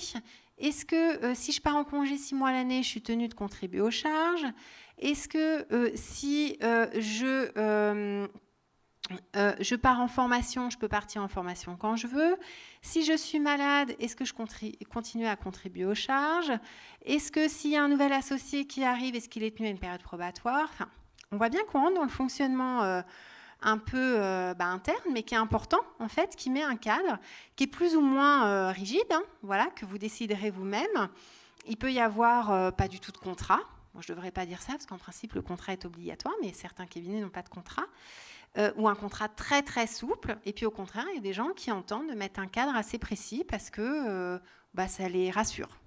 Est-ce que si je pars en congé 6 mois l'année, je suis tenue de contribuer aux charges? Est-ce que si je pars en formation, je peux partir en formation quand je veux? Si je suis malade, est-ce que je continue à contribuer aux charges? Est-ce que s'il y a un nouvel associé qui arrive, est-ce qu'il est tenu à une période probatoire? Enfin, on voit bien qu'on rentre dans le fonctionnement un peu interne, mais qui est important, en fait, qui met un cadre, qui est plus ou moins rigide, hein, voilà, que vous déciderez vous-même. Il peut y avoir pas du tout de contrat. Moi, je ne devrais pas dire ça, parce qu'en principe, le contrat est obligatoire, mais certains cabinets n'ont pas de contrat. Ou un contrat très très souple, et puis au contraire, il y a des gens qui entendent de mettre un cadre assez précis parce que ça les rassure.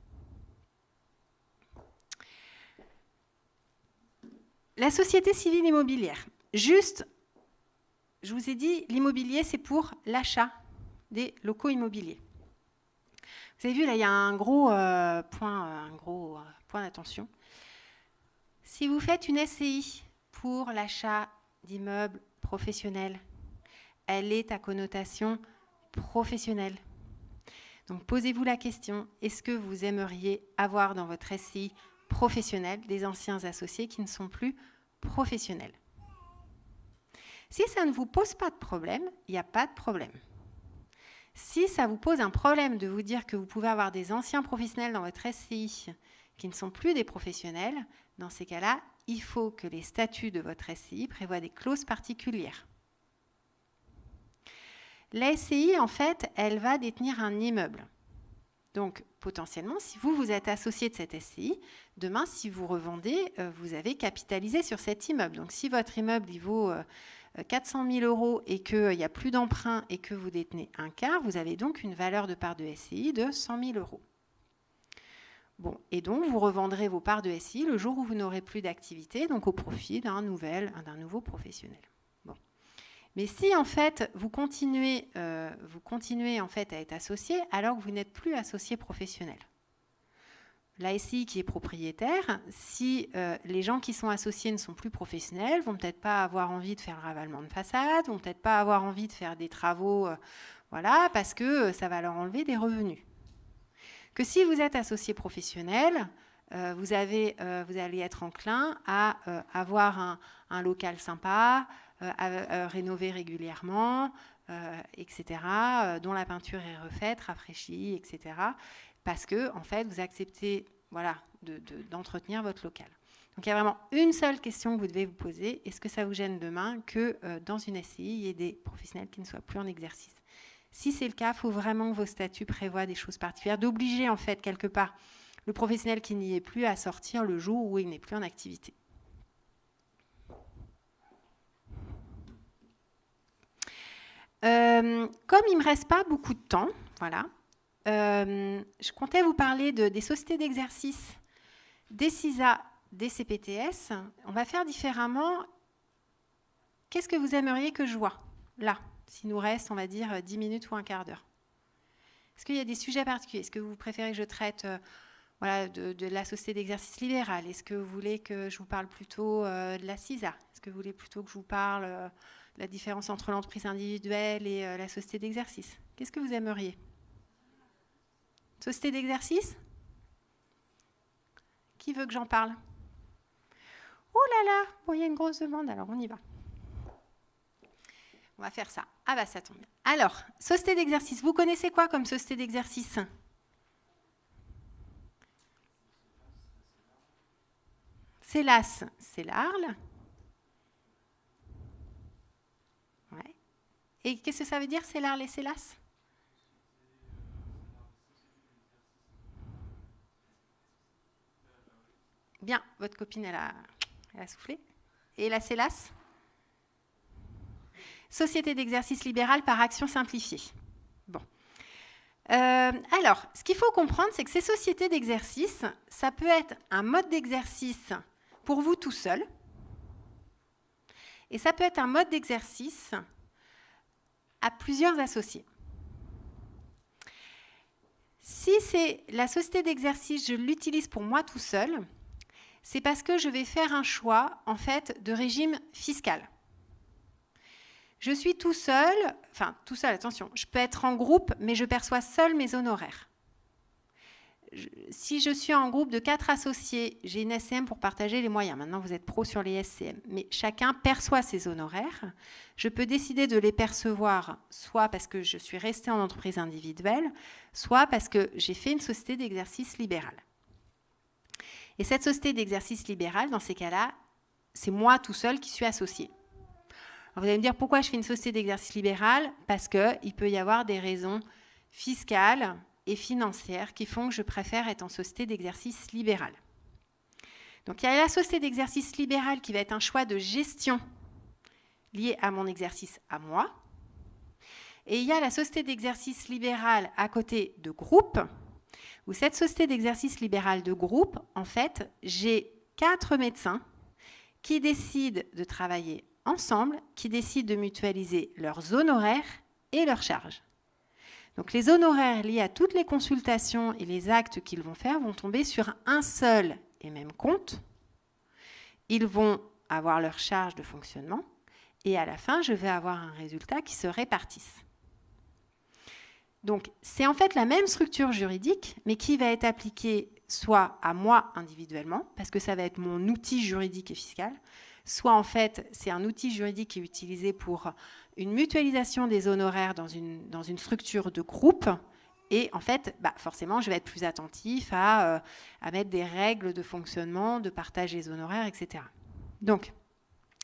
La société civile immobilière. Juste, je vous ai dit, l'immobilier, c'est pour l'achat des locaux immobiliers. Vous avez vu, là, il y a un gros point d'attention. Si vous faites une SCI pour l'achat d'immeubles professionnelle, elle est à connotation professionnelle. Donc posez-vous la question, est-ce que vous aimeriez avoir dans votre SCI professionnel des anciens associés qui ne sont plus professionnels? Si ça ne vous pose pas de problème, il n'y a pas de problème. Si ça vous pose un problème de vous dire que vous pouvez avoir des anciens professionnels dans votre SCI qui ne sont plus des professionnels, dans ces cas-là, il faut que les statuts de votre SCI prévoient des clauses particulières. La SCI, en fait, elle va détenir un immeuble. Donc, potentiellement, si vous êtes associé de cette SCI, demain, si vous revendez, vous avez capitalisé sur cet immeuble. Donc, si votre immeuble il vaut 400 000 € et qu'il n'y a plus d'emprunt et que vous détenez un quart, vous avez donc une valeur de part de SCI de 100 000 €. Bon, et donc, vous revendrez vos parts de SCI le jour où vous n'aurez plus d'activité, donc au profit d'un nouveau professionnel. Bon. Mais si, en fait, vous continuez en fait, à être associé alors que vous n'êtes plus associé professionnel, la SCI qui est propriétaire, si les gens qui sont associés ne sont plus professionnels, vont peut-être pas avoir envie de faire le ravalement de façade, vont peut-être pas avoir envie de faire des travaux, voilà, parce que ça va leur enlever des revenus. Que si vous êtes associé professionnel, vous allez être enclin à avoir un local sympa, à rénover régulièrement, etc., dont la peinture est refaite, rafraîchie, etc., parce que, en fait, vous acceptez d'entretenir votre local. Donc, il y a vraiment une seule question que vous devez vous poser. Est-ce que ça vous gêne demain que dans une SCI, il y ait des professionnels qui ne soient plus en exercice? Si c'est le cas, il faut vraiment que vos statuts prévoient des choses particulières, d'obliger en fait quelque part le professionnel qui n'y est plus à sortir le jour où il n'est plus en activité. Comme il ne me reste pas beaucoup de temps, voilà, je comptais vous parler des sociétés d'exercice, des CISA, des CPTS. On va faire différemment. Qu'est-ce que vous aimeriez que je vois là? S'il nous reste, on va dire, 10 minutes ou un quart d'heure. Est-ce qu'il y a des sujets particuliers? Est-ce que vous préférez que je traite de la société d'exercice libéral? Est-ce que vous voulez que je vous parle plutôt de la CISA? Est-ce que vous voulez plutôt que je vous parle de la différence entre l'entreprise individuelle et la société d'exercice? Qu'est-ce que vous aimeriez? Société d'exercice? Qui veut que j'en parle? Oh là là, bon, il y a une grosse demande, alors on y va. On va faire ça. Ah bah ça tombe bien. Alors, société d'exercice, vous connaissez quoi comme société d'exercice? CELAS, c'est l'ARL. Ouais. Et qu'est-ce que ça veut dire, CELARL et CELAS? Bien, votre copine, elle a soufflé. Et la CELAS? Société d'exercice libérale par action simplifiée. Bon. Alors, ce qu'il faut comprendre, c'est que ces sociétés d'exercice, ça peut être un mode d'exercice pour vous tout seul, et ça peut être un mode d'exercice à plusieurs associés. Si c'est la société d'exercice, je l'utilise pour moi tout seul, c'est parce que je vais faire un choix, en fait, de régime fiscal. Je suis tout seul, attention, je peux être en groupe, mais je perçois seul mes honoraires. Si je suis en groupe de 4 associés, j'ai une SCM pour partager les moyens. Maintenant, vous êtes pro sur les SCM, mais chacun perçoit ses honoraires. Je peux décider de les percevoir soit parce que je suis restée en entreprise individuelle, soit parce que j'ai fait une société d'exercice libérale. Et cette société d'exercice libérale, dans ces cas-là, c'est moi tout seul qui suis associé. Alors vous allez me dire pourquoi je fais une société d'exercice libérale? Parce qu'il peut y avoir des raisons fiscales et financières qui font que je préfère être en société d'exercice libérale. Donc il y a la société d'exercice libérale qui va être un choix de gestion lié à mon exercice à moi. Et il y a la société d'exercice libérale à côté de groupe, où cette société d'exercice libérale de groupe, en fait, j'ai 4 médecins qui décident de travailler ensemble, qui décident de mutualiser leurs honoraires et leurs charges. Donc les honoraires liés à toutes les consultations et les actes qu'ils vont faire vont tomber sur un seul et même compte. Ils vont avoir leurs charges de fonctionnement et à la fin, je vais avoir un résultat qui se répartisse. Donc c'est en fait la même structure juridique, mais qui va être appliquée soit à moi individuellement, parce que ça va être mon outil juridique et fiscal, soit en fait, c'est un outil juridique qui est utilisé pour une mutualisation des honoraires dans une structure de groupe. Et en fait, forcément, je vais être plus attentif à mettre des règles de fonctionnement, de partage des honoraires, etc. Donc,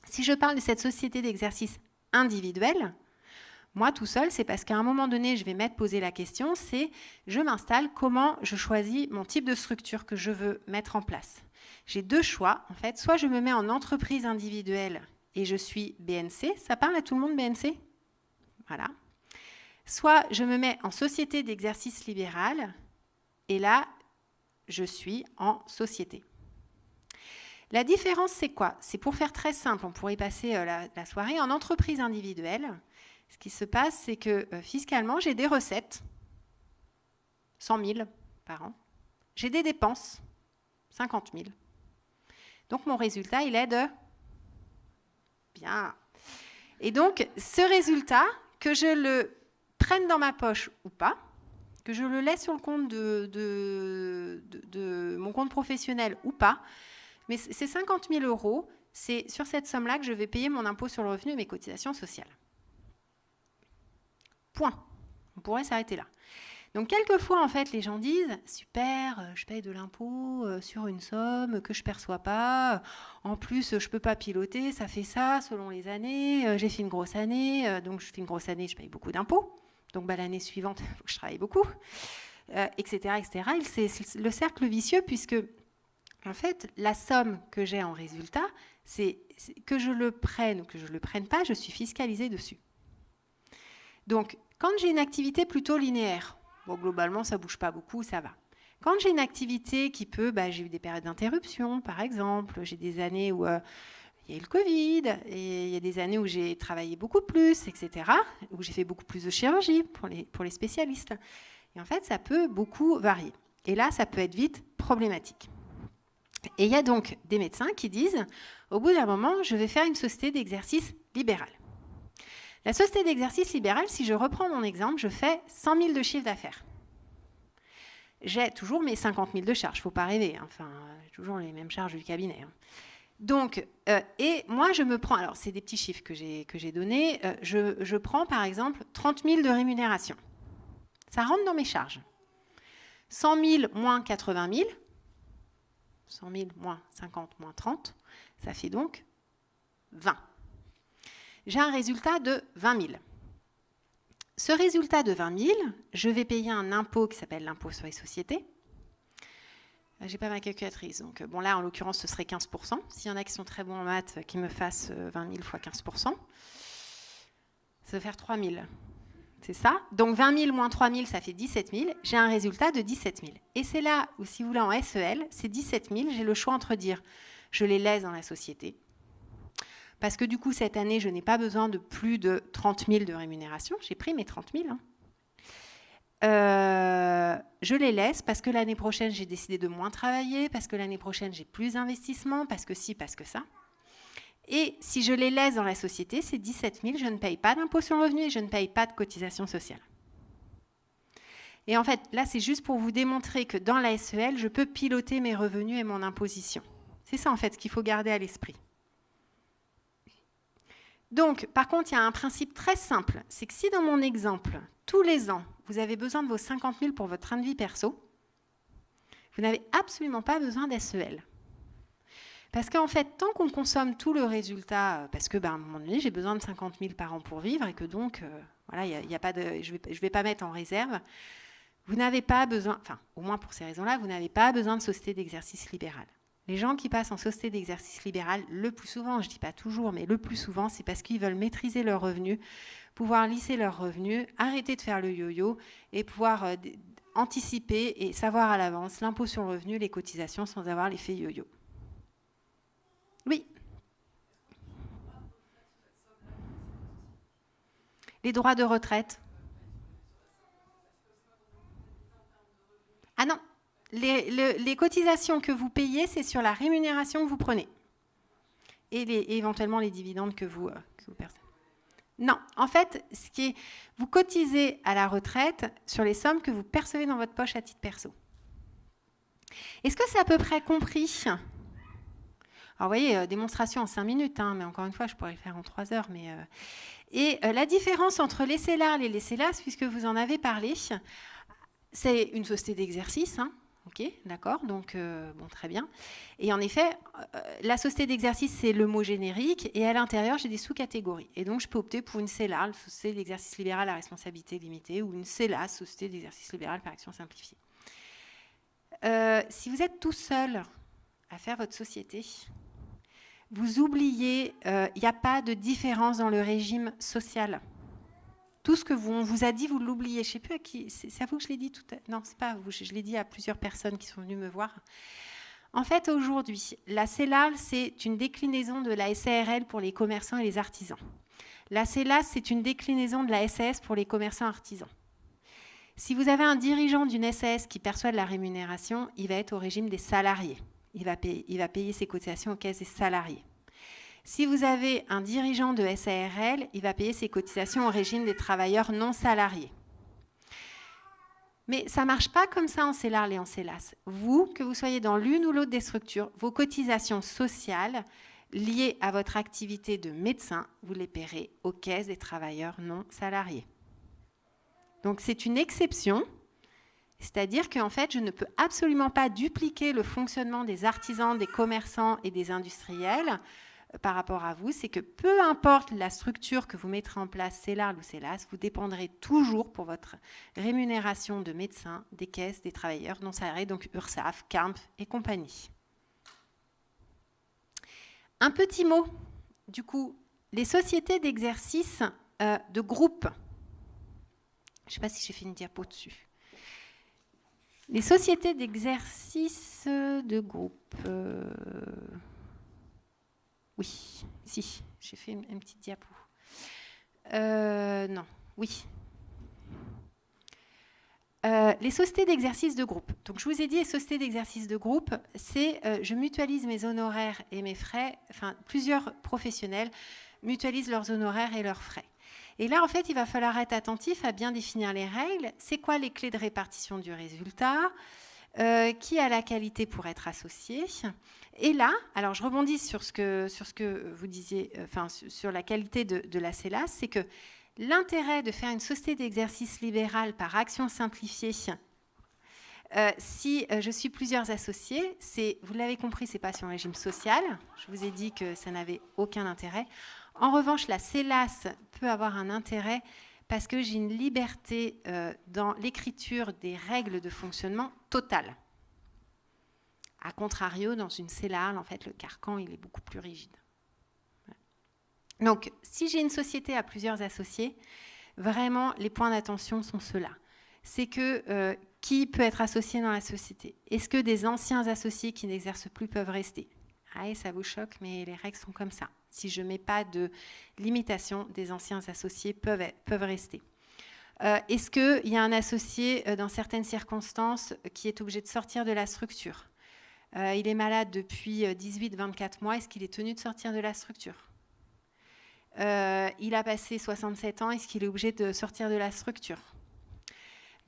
si je parle de cette société d'exercice individuelle, moi tout seul, c'est parce qu'à un moment donné, je vais m'être posé la question, c'est je m'installe, comment je choisis mon type de structure que je veux mettre en place. J'ai 2 choix, en fait. Soit je me mets en entreprise individuelle et je suis BNC. Ça parle à tout le monde, BNC? Voilà. Soit je me mets en société d'exercice libéral et là, je suis en société. La différence, c'est quoi? C'est pour faire très simple, on pourrait passer la soirée en entreprise individuelle. Ce qui se passe, c'est que fiscalement, j'ai des recettes, 100 000 par an. J'ai des dépenses, 50 000. Donc, mon résultat, il est de... Bien. Et donc, ce résultat, que je le prenne dans ma poche ou pas, que je le laisse sur le compte de mon compte professionnel ou pas, mais ces 50 000 €, c'est sur cette somme-là que je vais payer mon impôt sur le revenu et mes cotisations sociales. Point. On pourrait s'arrêter là. Donc, quelquefois, en fait, les gens disent « Super, je paye de l'impôt sur une somme que je ne perçois pas. En plus, je ne peux pas piloter, ça fait ça selon les années. J'ai fait une grosse année, donc je fais une grosse année, je paye beaucoup d'impôts. Donc, l'année suivante, il faut que je travaille beaucoup, etc. etc. C'est le cercle vicieux puisque, en fait, la somme que j'ai en résultat, c'est que je le prenne ou que je ne le prenne pas, je suis fiscalisée dessus. Donc, quand j'ai une activité plutôt linéaire, bon, globalement, ça ne bouge pas beaucoup, ça va. Quand j'ai une activité qui peut, j'ai eu des périodes d'interruption, par exemple, j'ai des années où il y a eu le Covid, et il y a des années où j'ai travaillé beaucoup plus, etc., où j'ai fait beaucoup plus de chirurgie pour les spécialistes. Et en fait, ça peut beaucoup varier. Et là, ça peut être vite problématique. Et il y a donc des médecins qui disent, au bout d'un moment, je vais faire une société d'exercice libéral. La société d'exercice libéral, si je reprends mon exemple, je fais 100 000 de chiffre d'affaires. j'ai toujours mes 50 000 de charges. Il ne faut pas rêver. Hein. Enfin, j'ai toujours les mêmes charges du cabinet. Hein. Donc, et moi, je me prends... Alors, c'est des petits chiffres que j'ai donnés. Je prends, par exemple, 30 000 de rémunération. Ça rentre dans mes charges. 100 000 moins 80 000. 100 000 moins 50 moins 30. Ça fait donc 20. J'ai un résultat de 20 000. Ce résultat de 20 000, je vais payer un impôt qui s'appelle l'impôt sur les sociétés. Je n'ai pas ma calculatrice. Donc, bon, là, en l'occurrence, ce serait 15%. S'il y en a qui sont très bons en maths, qui me fassent 20 000 fois 15%, ça va faire 3 000. C'est ça. Donc, 20 000 moins 3 000, ça fait 17 000. J'ai un résultat de 17 000. Et c'est là où, si vous voulez, en SEL, ces 17 000, j'ai le choix entre dire je les laisse dans la société. Parce que du coup, cette année, je n'ai pas besoin de plus de 30 000 de rémunération. J'ai pris mes 30 000. Hein. Je les laisse parce que l'année prochaine, j'ai décidé de moins travailler, parce que l'année prochaine, j'ai plus d'investissement, parce que ci, parce que ça. Et si je les laisse dans la société, ces 17 000, je ne paye pas d'impôt sur le revenu et je ne paye pas de cotisation sociale. Et en fait, là, c'est juste pour vous démontrer que dans la SEL, je peux piloter mes revenus et mon imposition. C'est ça, en fait, ce qu'il faut garder à l'esprit. Donc, par contre, il y a un principe très simple. C'est que si dans mon exemple, tous les ans, vous avez besoin de vos 50 000 pour votre train de vie perso, vous n'avez absolument pas besoin d'SEL. Parce qu'en fait, tant qu'on consomme tout le résultat, parce que, à un moment donné, j'ai besoin de 50 000 par an pour vivre et que donc, voilà, y a pas de, je vais pas mettre en réserve, vous n'avez pas besoin, enfin, au moins pour ces raisons-là, vous n'avez pas besoin de société d'exercice libéral. Les gens qui passent en société d'exercice libéral, le plus souvent, je ne dis pas toujours, mais le plus souvent, c'est parce qu'ils veulent maîtriser leurs revenus, pouvoir lisser leurs revenus, arrêter de faire le yo-yo et pouvoir anticiper et savoir à l'avance l'impôt sur le revenu, les cotisations sans avoir l'effet yo-yo. Oui. Les droits de retraite. Ah non. Les cotisations que vous payez, c'est sur la rémunération que vous prenez. Et éventuellement les dividendes que vous percevez. Non, en fait, vous cotisez à la retraite sur les sommes que vous percevez dans votre poche à titre perso. Est-ce que c'est à peu près compris ? Alors, vous voyez, démonstration en 5 minutes, hein, mais encore une fois, je pourrais le faire en 3 heures. Et la différence entre les CELARL et les CELAS, puisque vous en avez parlé, c'est une société d'exercice, hein. Ok, d'accord, donc bon, très bien. Et en effet, la société d'exercice, c'est le mot générique, et à l'intérieur, j'ai des sous-catégories. Et donc, je peux opter pour une CELARL, société d'exercice libéral à responsabilité limitée, ou une CELAS, société d'exercice libéral par action simplifiée. Si vous êtes tout seul à faire votre société, vous oubliez, il n'y a pas de différence dans le régime social. Tout ce que on vous a dit, vous l'oubliez. Je ne sais plus à qui. C'est à vous que je l'ai dit tout à l'heure. Non, ce n'est pas à vous. Je l'ai dit à plusieurs personnes qui sont venues me voir. En fait, aujourd'hui, la CELARL, c'est une déclinaison de la SARL pour les commerçants et les artisans. La CELAS, c'est une déclinaison de la SAS pour les commerçants et artisans. Si vous avez un dirigeant d'une SAS qui perçoit de la rémunération, il va être au régime des salariés. Il va payer ses cotisations aux caisses des salariés. Si vous avez un dirigeant de SARL, il va payer ses cotisations au régime des travailleurs non salariés. Mais ça ne marche pas comme ça en CELARL et en CELAS. Vous, que vous soyez dans l'une ou l'autre des structures, vos cotisations sociales liées à votre activité de médecin, vous les paierez aux caisses des travailleurs non salariés. Donc c'est une exception, c'est-à-dire qu'en fait, je ne peux absolument pas dupliquer le fonctionnement des artisans, des commerçants et des industriels par rapport à vous. C'est que peu importe la structure que vous mettrez en place, CELARL ou CELAS, vous dépendrez toujours pour votre rémunération de médecin des caisses des travailleurs non salariés, donc URSSAF, CAMP et compagnie. Un petit mot, du coup, les sociétés d'exercice de groupe. Je ne sais pas si j'ai fait une diapo dessus. Les sociétés d'exercice de groupe. Oui, si, j'ai fait une petite diapo. Non, oui. Les sociétés d'exercice de groupe. Donc, je vous ai dit, les sociétés d'exercice de groupe, c'est je mutualise mes honoraires et mes frais. Enfin, plusieurs professionnels mutualisent leurs honoraires et leurs frais. Et là, en fait, il va falloir être attentif à bien définir les règles. C'est quoi les clés de répartition du résultat ? Qui a la qualité pour être associé ? Et là, alors je rebondis sur ce que vous disiez, sur la qualité de la CELAS, c'est que l'intérêt de faire une société d'exercice libérale par action simplifiée, si je suis plusieurs associés, vous l'avez compris, ce n'est pas sur le régime social. Je vous ai dit que ça n'avait aucun intérêt. En revanche, la CELAS peut avoir un intérêt parce que j'ai une liberté dans l'écriture des règles de fonctionnement totale. A contrario, dans une CELAL, en fait, le carcan, il est beaucoup plus rigide. Donc, si j'ai une société à plusieurs associés, vraiment, les points d'attention sont ceux-là. C'est que qui peut être associé dans la société ? Est-ce que des anciens associés qui n'exercent plus peuvent rester ? Ah, et ça vous choque, mais les règles sont comme ça. Si je ne mets pas de limitation, des anciens associés peuvent rester. Est-ce qu'il y a un associé, dans certaines circonstances, qui est obligé de sortir de la structure ? Il est malade depuis 18-24 mois, est-ce qu'il est tenu de sortir de la structure ? Il a passé 67 ans, est-ce qu'il est obligé de sortir de la structure ?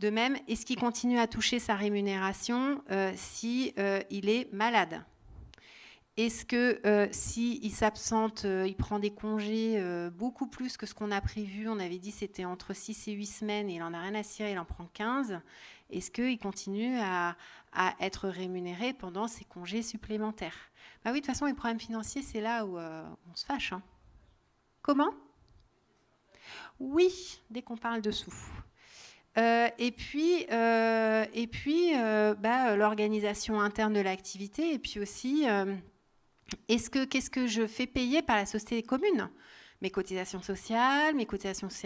De même, est-ce qu'il continue à toucher sa rémunération si il est malade ? Est-ce que s'il s'absente, il prend des congés beaucoup plus que ce qu'on a prévu ? On avait dit que c'était entre 6 et 8 semaines et il n'en a rien à cirer, il en prend 15. Est-ce qu'il continue à être rémunéré pendant ces congés supplémentaires ? Bah oui, de toute façon, les problèmes financiers, c'est là où on se fâche. Hein. Comment ? Oui, dès qu'on parle de sous. Et puis l'organisation interne de l'activité, et puis aussi, qu'est-ce que je fais payer par la société commune ? Mes cotisations sociales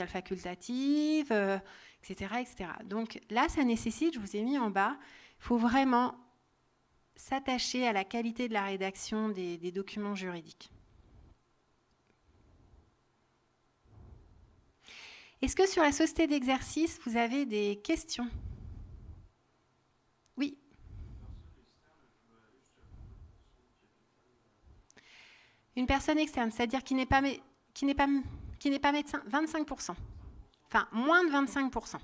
facultatives, etc., etc. Donc là, ça nécessite, je vous ai mis en bas, il faut vraiment s'attacher à la qualité de la rédaction des documents juridiques. Est-ce que sur la société d'exercice, vous avez des questions ? Oui. Une personne externe, c'est-à-dire qui n'est pas médecin, 25%. Enfin, moins de 25%.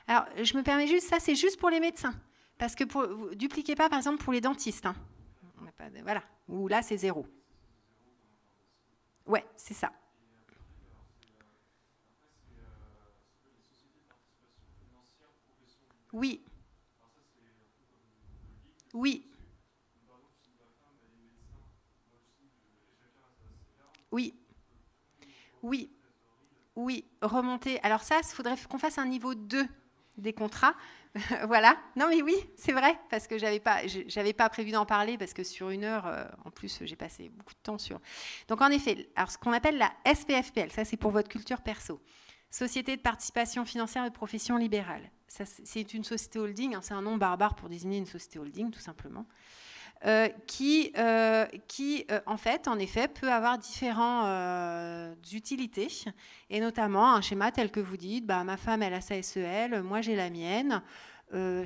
Alors, je me permets juste, ça c'est juste pour les médecins. Parce que vous ne dupliquez pas, par exemple, pour les dentistes. Hein. Voilà, où là c'est 0. Ouais, c'est ça. Oui. Oui. Oui. Oui. Oui. Remonter. Alors ça, il faudrait qu'on fasse un niveau 2 des contrats. Voilà. Non mais oui, c'est vrai, parce que j'avais pas prévu d'en parler, parce que sur 1 heure, en plus, j'ai passé beaucoup de temps sur... Donc en effet, alors ce qu'on appelle la SPFPL, ça c'est pour votre culture perso. Société de participation financière et de profession libérale. Ça, c'est une société holding, hein, c'est un nom barbare pour désigner une société holding, tout simplement, qui en fait, en effet, peut avoir différentes utilités, et notamment un schéma tel que vous dites, ma femme, elle a sa SEL, moi j'ai la mienne,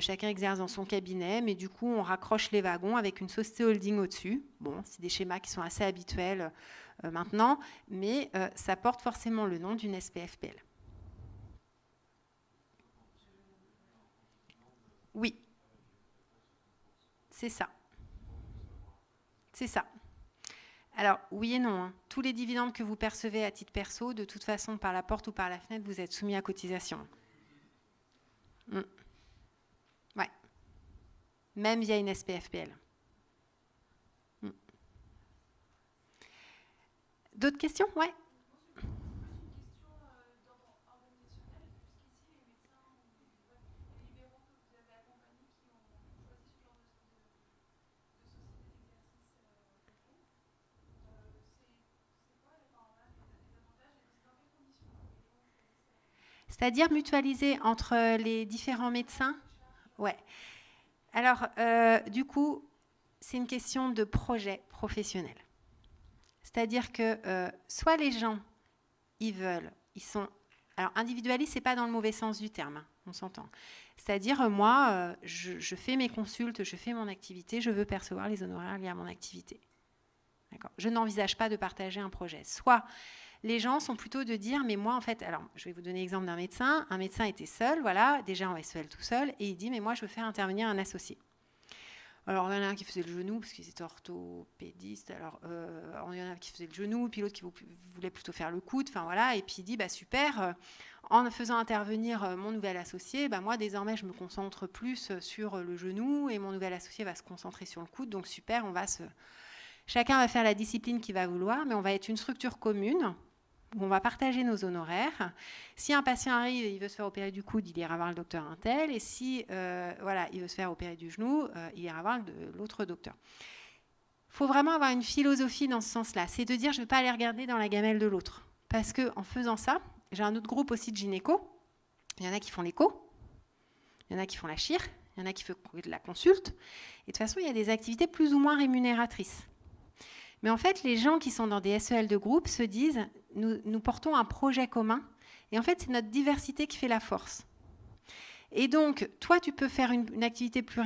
chacun exerce dans son cabinet, mais du coup, on raccroche les wagons avec une société holding au-dessus. Bon, c'est des schémas qui sont assez habituels maintenant, mais ça porte forcément le nom d'une SPFPL. Oui, c'est ça. C'est ça. Alors, oui et non. Hein. Tous les dividendes que vous percevez à titre perso, de toute façon, par la porte ou par la fenêtre, vous êtes soumis à cotisation. Ouais. Même via une SPFPL. D'autres questions ? Ouais. C'est-à-dire mutualiser entre les différents médecins ? Ouais. Alors, du coup, c'est une question de projet professionnel. C'est-à-dire que soit les gens, ils sont... Alors, individualistes, ce n'est pas dans le mauvais sens du terme, hein, on s'entend. C'est-à-dire, moi, je fais mes consultes, je fais mon activité, je veux percevoir les honoraires liés à mon activité. Je n'envisage pas de partager un projet. Soit les gens sont plutôt de dire, mais moi, en fait, alors je vais vous donner l'exemple d'un médecin. Un médecin était seul, voilà, déjà en SEL tout seul, et il dit, mais moi, je veux faire intervenir un associé. Alors, il y en a un qui faisait le genou, parce qu'ils étaient orthopédistes. Alors, il y en a un qui faisait le genou, puis l'autre qui voulait plutôt faire le coude. Enfin, voilà. Et puis, il dit, super, en faisant intervenir mon nouvel associé, moi, désormais, je me concentre plus sur le genou, et mon nouvel associé va se concentrer sur le coude. Donc, super, chacun va faire la discipline qu'il va vouloir, mais on va être une structure commune, où on va partager nos honoraires. Si un patient arrive et il veut se faire opérer du coude, il ira voir le docteur Intel. Et si il veut se faire opérer du genou, il ira voir l'autre docteur. Il faut vraiment avoir une philosophie dans ce sens-là. C'est de dire, je ne vais pas aller regarder dans la gamelle de l'autre. Parce qu'en faisant ça, j'ai un autre groupe aussi de gynéco. Il y en a qui font l'écho, il y en a qui font la chir, il y en a qui font de la consulte. Et de toute façon, il y a des activités plus ou moins rémunératrices. Mais en fait, les gens qui sont dans des SEL de groupe se disent, nous portons un projet commun. Et en fait, c'est notre diversité qui fait la force. Et donc, toi, tu peux faire une activité plus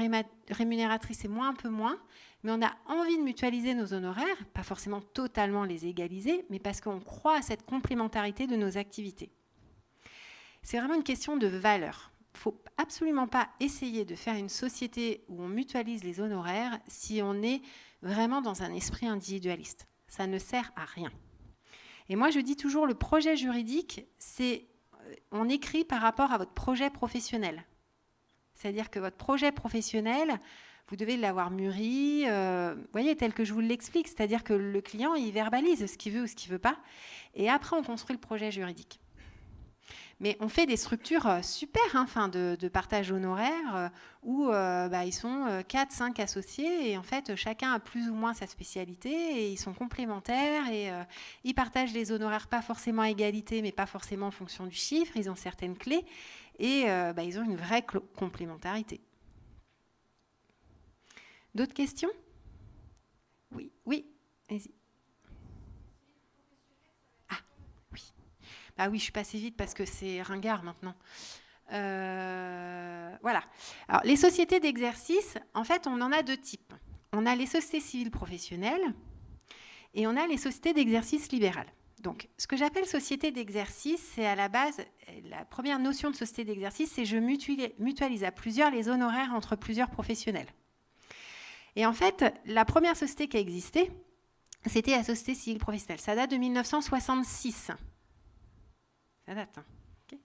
rémunératrice et moi un peu moins. Mais on a envie de mutualiser nos honoraires, pas forcément totalement les égaliser, mais parce qu'on croit à cette complémentarité de nos activités. C'est vraiment une question de valeur. Il ne faut absolument pas essayer de faire une société où on mutualise les honoraires si on est vraiment dans un esprit individualiste. Ça ne sert à rien. Et moi, je dis toujours, le projet juridique, on écrit par rapport à votre projet professionnel. C'est-à-dire que votre projet professionnel, vous devez l'avoir mûri, vous voyez, tel que je vous l'explique. C'est-à-dire que le client, il verbalise ce qu'il veut ou ce qu'il ne veut pas. Et après, on construit le projet juridique. Mais on fait des structures super de partage honoraire où ils sont 4-5 associés et en fait chacun a plus ou moins sa spécialité et ils sont complémentaires et ils partagent les honoraires pas forcément à égalité mais pas forcément en fonction du chiffre, ils ont certaines clés et ils ont une vraie complémentarité. D'autres questions ? Oui, allez-y. Ah oui, je suis passée vite parce que c'est ringard maintenant. Voilà. Alors, les sociétés d'exercice, en fait, on en a deux types. On a les sociétés civiles professionnelles et on a les sociétés d'exercice libéral. Donc, ce que j'appelle société d'exercice, c'est à la base, la première notion de société d'exercice, c'est je mutualise à plusieurs les honoraires entre plusieurs professionnels. Et en fait, la première société qui a existé, c'était la société civile professionnelle. Ça date de 1966. Ça date, hein. Okay.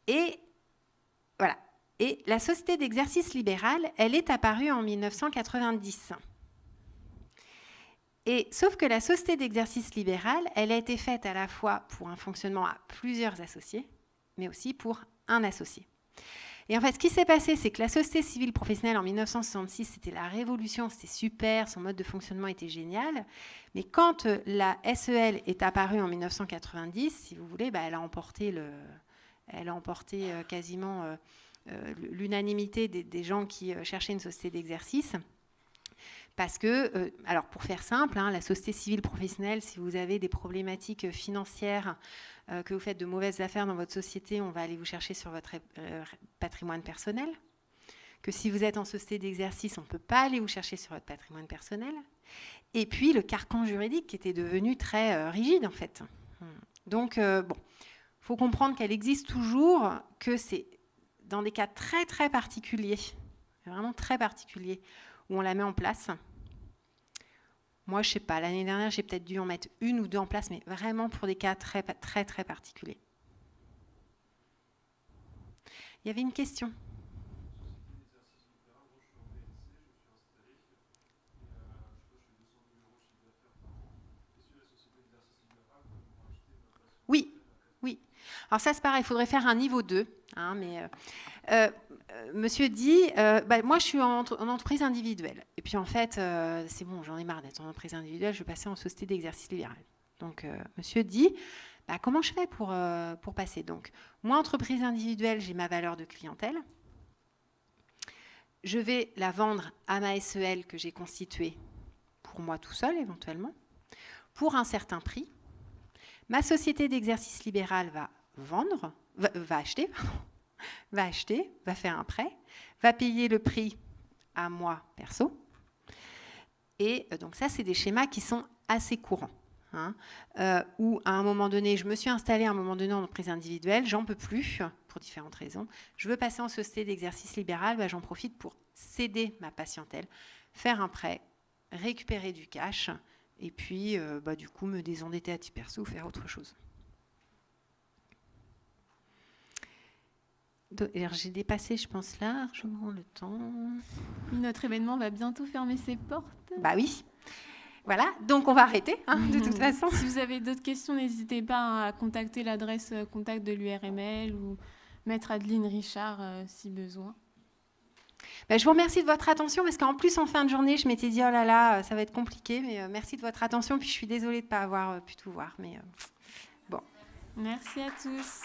Et voilà. Et la société d'exercice libéral, elle est apparue en 1990. Et sauf que la société d'exercice libéral, elle a été faite à la fois pour un fonctionnement à plusieurs associés, mais aussi pour un associé. Et en fait, ce qui s'est passé, c'est que la société civile professionnelle en 1966, c'était la révolution, c'était super, son mode de fonctionnement était génial. Mais quand la SEL est apparue en 1990, si vous voulez, elle a emporté quasiment l'unanimité des gens qui cherchaient une société d'exercice. Parce que, alors pour faire simple, la société civile professionnelle, si vous avez des problématiques financières, que vous faites de mauvaises affaires dans votre société, on va aller vous chercher sur votre patrimoine personnel. Que si vous êtes en société d'exercice, on ne peut pas aller vous chercher sur votre patrimoine personnel. Et puis le carcan juridique qui était devenu très rigide en fait. Donc, faut comprendre qu'elle existe toujours, que c'est dans des cas très très particuliers, vraiment très particuliers, où on la met en place. Moi, je ne sais pas, l'année dernière, j'ai peut-être dû en mettre une ou deux en place, mais vraiment pour des cas très, très, très particuliers. Il y avait une question. Oui. Alors ça, c'est pareil, il faudrait faire un niveau 2. Monsieur dit, moi je suis en entreprise individuelle. Et puis en fait, c'est bon, j'en ai marre d'être en entreprise individuelle, je vais passer en société d'exercice libéral. Donc monsieur dit, comment je fais pour passer ? Donc moi, entreprise individuelle, j'ai ma valeur de clientèle. Je vais la vendre à ma SEL que j'ai constituée pour moi tout seul éventuellement, pour un certain prix. Ma société d'exercice libéral va acheter, va faire un prêt, va payer le prix à moi perso. Et donc ça, c'est des schémas qui sont assez courants. Où à un moment donné, je me suis installée à un moment donné en entreprise individuelle, j'en peux plus, pour différentes raisons. Je veux passer en société d'exercice libéral, j'en profite pour céder ma patientèle, faire un prêt, récupérer du cash, et puis du coup me désendetter à titre perso ou faire autre chose. Alors, j'ai dépassé, je pense, largement le temps. Notre événement va bientôt fermer ses portes. Bah oui. Voilà, donc on va arrêter, de toute façon. Si vous avez d'autres questions, n'hésitez pas à contacter l'adresse contact de l'URML ou Maître Adeline Richard si besoin. Je vous remercie de votre attention parce qu'en plus, en fin de journée, je m'étais dit, oh là là, ça va être compliqué, mais merci de votre attention. Puis je suis désolée de ne pas avoir pu tout voir. Mais bon. Merci à tous.